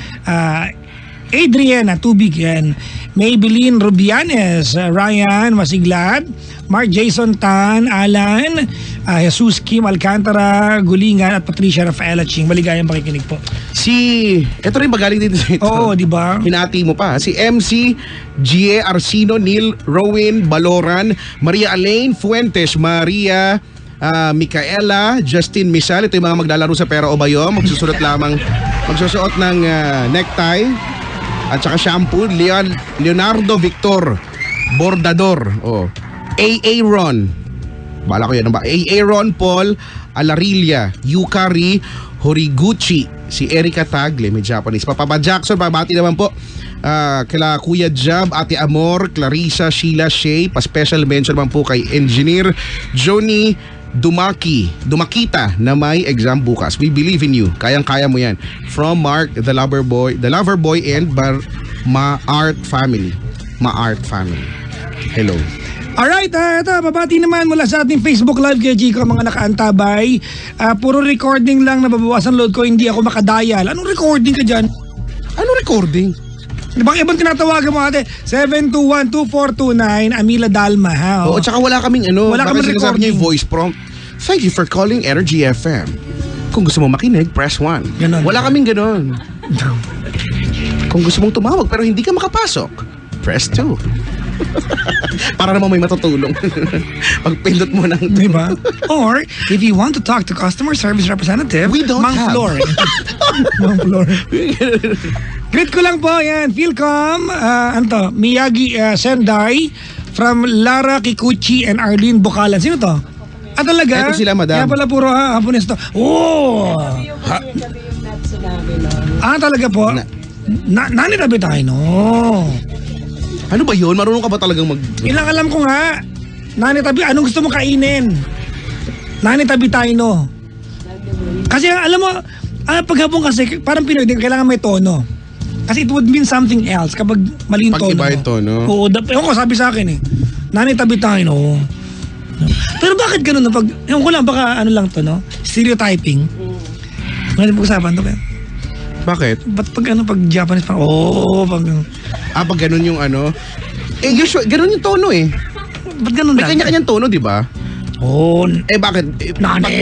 Adrian Tubig yan, Maybelline Rubianes, Ryan Masiglad, Mark Jason Tan, Alan, Jesus Kim Alcantara, Gulingan at Patricia Rafaela Ching. Maligayang pakikinig po. Ito rin magaling dito sa ito. Oo, di ba? Hinati mo pa. Si MC, Gie Arcino, Neil, Rowin, Baloran, Maria Elaine Fuentes, Maria Micaela, Justin Misal. Ito yung mga maglalaro sa Pera o Bayo. Magsusuot ng necktie at saka shampoo. Leonardo Victor Bordador. AA Ron. Bala ko yan. AA Ron Paul Alarilla, Yukari Horiguchi, si Erika Tagle, may Japanese. Papa Jackson, pabati naman po kila Kuya Jab, Ate Amor, Clarissa, Sheila, Shay. Pa-special mention naman po kay Engineer Johnny Dumakita na may exam bukas. We believe in you. Kayang-kaya mo yan. From Mark, the lover boy and Ma-Art family. Ma-Art family. Hello. Alright, ito, babati naman mula sa ating Facebook Live kay Chico, mga nakaantabay. Puro recording lang, nababawasan load ko, hindi ako makadial. Anong recording ka dyan? Anong recording? Ibang tinatawagan mo ate, 721-2429, Amila Dalma, ha? Oo, tsaka wala kaming Wala kaming recording. Niya yung voice prompt. Thank you for calling Energy FM. Kung gusto mo makinig, press 1. Ganon. Wala kaming ganon. Kung gusto mong tumawag pero hindi ka makapasok, press 2. Para naman may matutulong. Pagpindot mo ng... Diba? Or, if you want to talk to customer service representative, we don't Mang have. Flor. Mang Flor. Greet ko lang po, yan. Philcom, Miyagi Sendai, from Lara Kikuchi and Arlene Bukalan. Sino to? Talaga? Ito sila, madam. Kaya pala puro Hapones to. Oh! Talaga po? Nanitabi tayo, no? Ano ba yun? Marunong ka ba talagang mag... Ilang alam ko nga. Nanitabi, anong gusto mo kainin? Nanitabi tayo, no? Kasi alam mo, paghapon kasi, parang Pinoy din, kailangan may tono. Kasi it would mean something else kapag mali yung tono. Pag iba yung tono. Oo, ewan ko, sabi sa akin eh. Nanitabi tayo, no? Pero bakit ganun? Ewan ko lang, baka ano lang to, no? Stereotyping. Ngayon pag-usapan to, kaya. Bakit? Ba't pag Japanese parang, pag ganun yung ano? Usually, ganun yung tono eh. Ba't ganun May kanya-kanyang tono, di ba? Bakit? Nane!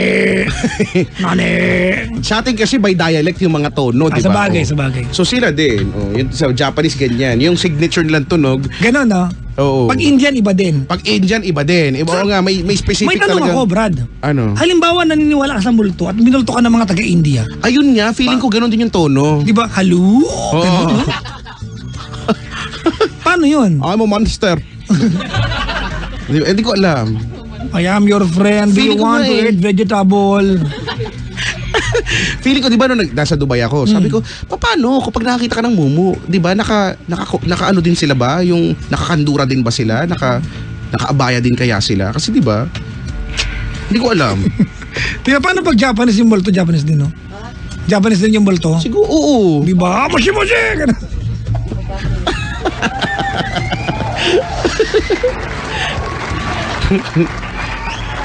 Sa atin kasi by dialect yung mga tono, di ba? Sa bagay. So sila din. Yung sa Japanese ganyan. Yung signature nilang tunog. Ganun, no? Oo. Pag Indian, iba din. Pag Indian, iba din. Iba nga, may specific May tanong talagang... ako, Brad. Ano? Halimbawa, naniniwala ka sa multo at minulto ka ng mga taga-India. Ayun nga, feeling ko ganun din yung tono. Di ba? Hello? Oo. Paano yun? I'm a monster. Hindi ko alam. I am your friend. Do you Feeling ko want nga to eh. eat vegetable? Feeling ko, di ba, nung nasa Dubai ako, sabi ko, paano kapag nakakita ka ng mumu, di ba, naka ano din sila ba? Yung nakakandura din ba sila? Nakaabaya din kaya sila? Kasi di ba, hindi ko alam. Di ba, paano pag Japanese yung multo? Japanese din, no? Japanese din yung multo? Siguro, oo. Di ba? Moshi-moshi!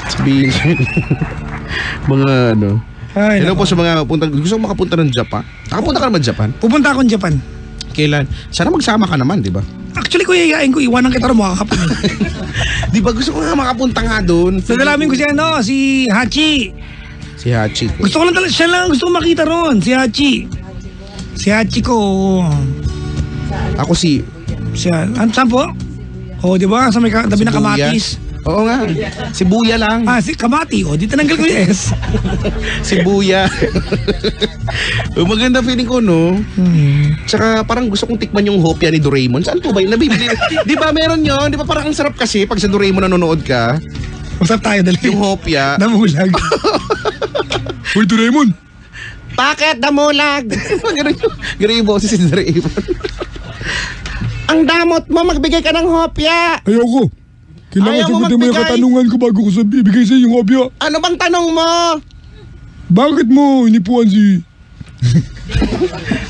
Sabihin mga ano. Ay, Hello nako. po sa mga gusto ko makapunta ng Japan. Nakapunta ka naman Japan? Pupunta akong Japan. Kailan? Sana magsama ka naman, di ba? Actually, kuya, iyain ko, iwanan kita rin makakapon. Di ba gusto ko nga makapunta nga doon? Nadalamin ko si Hachi. Si Hachi. Gusto ko lang talaga, siya lang gusto ko makita ron, si Hachi. Si Hachi ko. Ako si... Siya, saan po? Oh, di ba? Sa may tabi Si ng Kuya. kamatis. Oo nga. Sibuya lang. Si Kamati. O, di tinanggal ko yung S. Sibuya. Maganda feeling ko, no? Tsaka parang gusto kong tikman yung hopya ni Doraemon. Saan po ba yun? Nabibili. Di ba meron yun? Di ba parang ang sarap kasi pag sa Doraemon nanonood ka? Usap tayo dali. Yung hopya. Namulag. Uy, Doraemon. Bakit namulag? Ganun yung boses si Doraemon. Ang damot mo, magbigay ka ng hopya. Ayoko. Kailangan Ayaw mo sagutin mo yung magbigay. katanungan ko bago ko bibigay sa yung hopya. Ano bang tanong mo? Bakit mo inipuan si...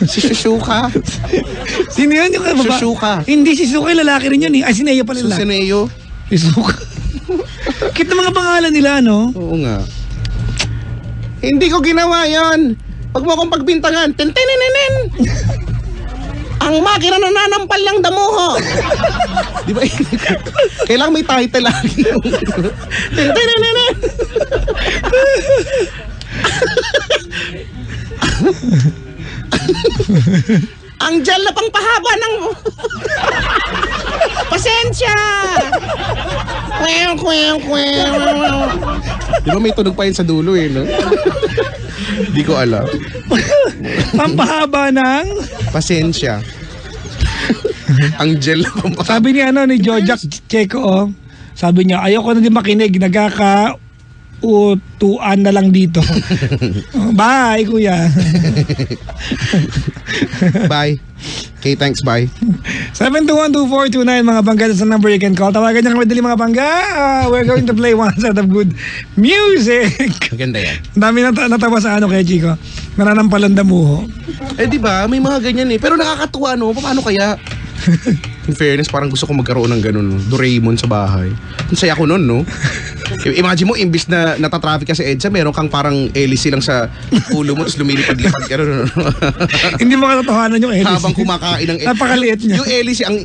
Si Susuka. Sino yun yung baba? Susuka. Hindi, si Suka yung lalaki rin yun eh. Si Neo pala lalaki. Susaneo. Si Suka. Kit na mga pangalan nila, no? Oo nga. Hindi ko ginawa yon. Pag mo akong pagbintangan, tintininin. Ang makina nananampal lang damuho. Di ba? Kailangan may title lagi. Tintininin. Ang gel na pang pahaba ng... Pasensya! Di ba may tunog pa yun sa dulo eh, no? Di ko alam. Pampahaba ng... Pasensya. Ang gel na pang pahaba. Sabi ni Jojak Checo, sabi niya, ayoko na din makinig, utuan na lang dito. Bye, kuya. Bye. Okay, thanks, bye. 7212429 mga bangga sa number you can call. Tawagan niyo kami dali mga bangga. We're going to play one set of good music. Maganda yan. Dami natawa sa kay Chico. Nananampalan damuho. Di ba? May mga ganyan eh. Pero nakakatuwa, no? Paano kaya? In fairness, parang gusto ko magkaroon ng ganun, no? Doraemon sa bahay. Ang saya ko nun, no? Imagine mo, imbis na natatraffic ka sa EDSA, meron kang parang hélice lang sa ulo mo, tapos lumilipad-lipad ka rin. Hindi mo katotohanan yung hélice. Habang kumakain ng napakaliit niya. Yung hélice, ang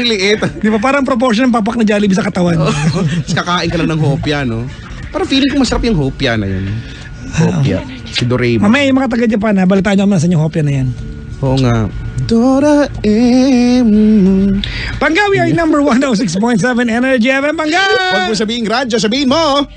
liit. Di ba parang proportion ng papak na Jollibee sa katawan. Tapos kakain ka lang ng hopya, no? Parang feeling ko masarap yung hopya na yun. Hopya. Si Doraemon. Mamaya yung mga taga-Japan, balitaan nyo naman sa yung hopya na yan. Oo nga. Doraemon. Panggawi ay number 106.7 Energy FM. Panggawi! Huwag mo sabihin radyo, sabihin mo.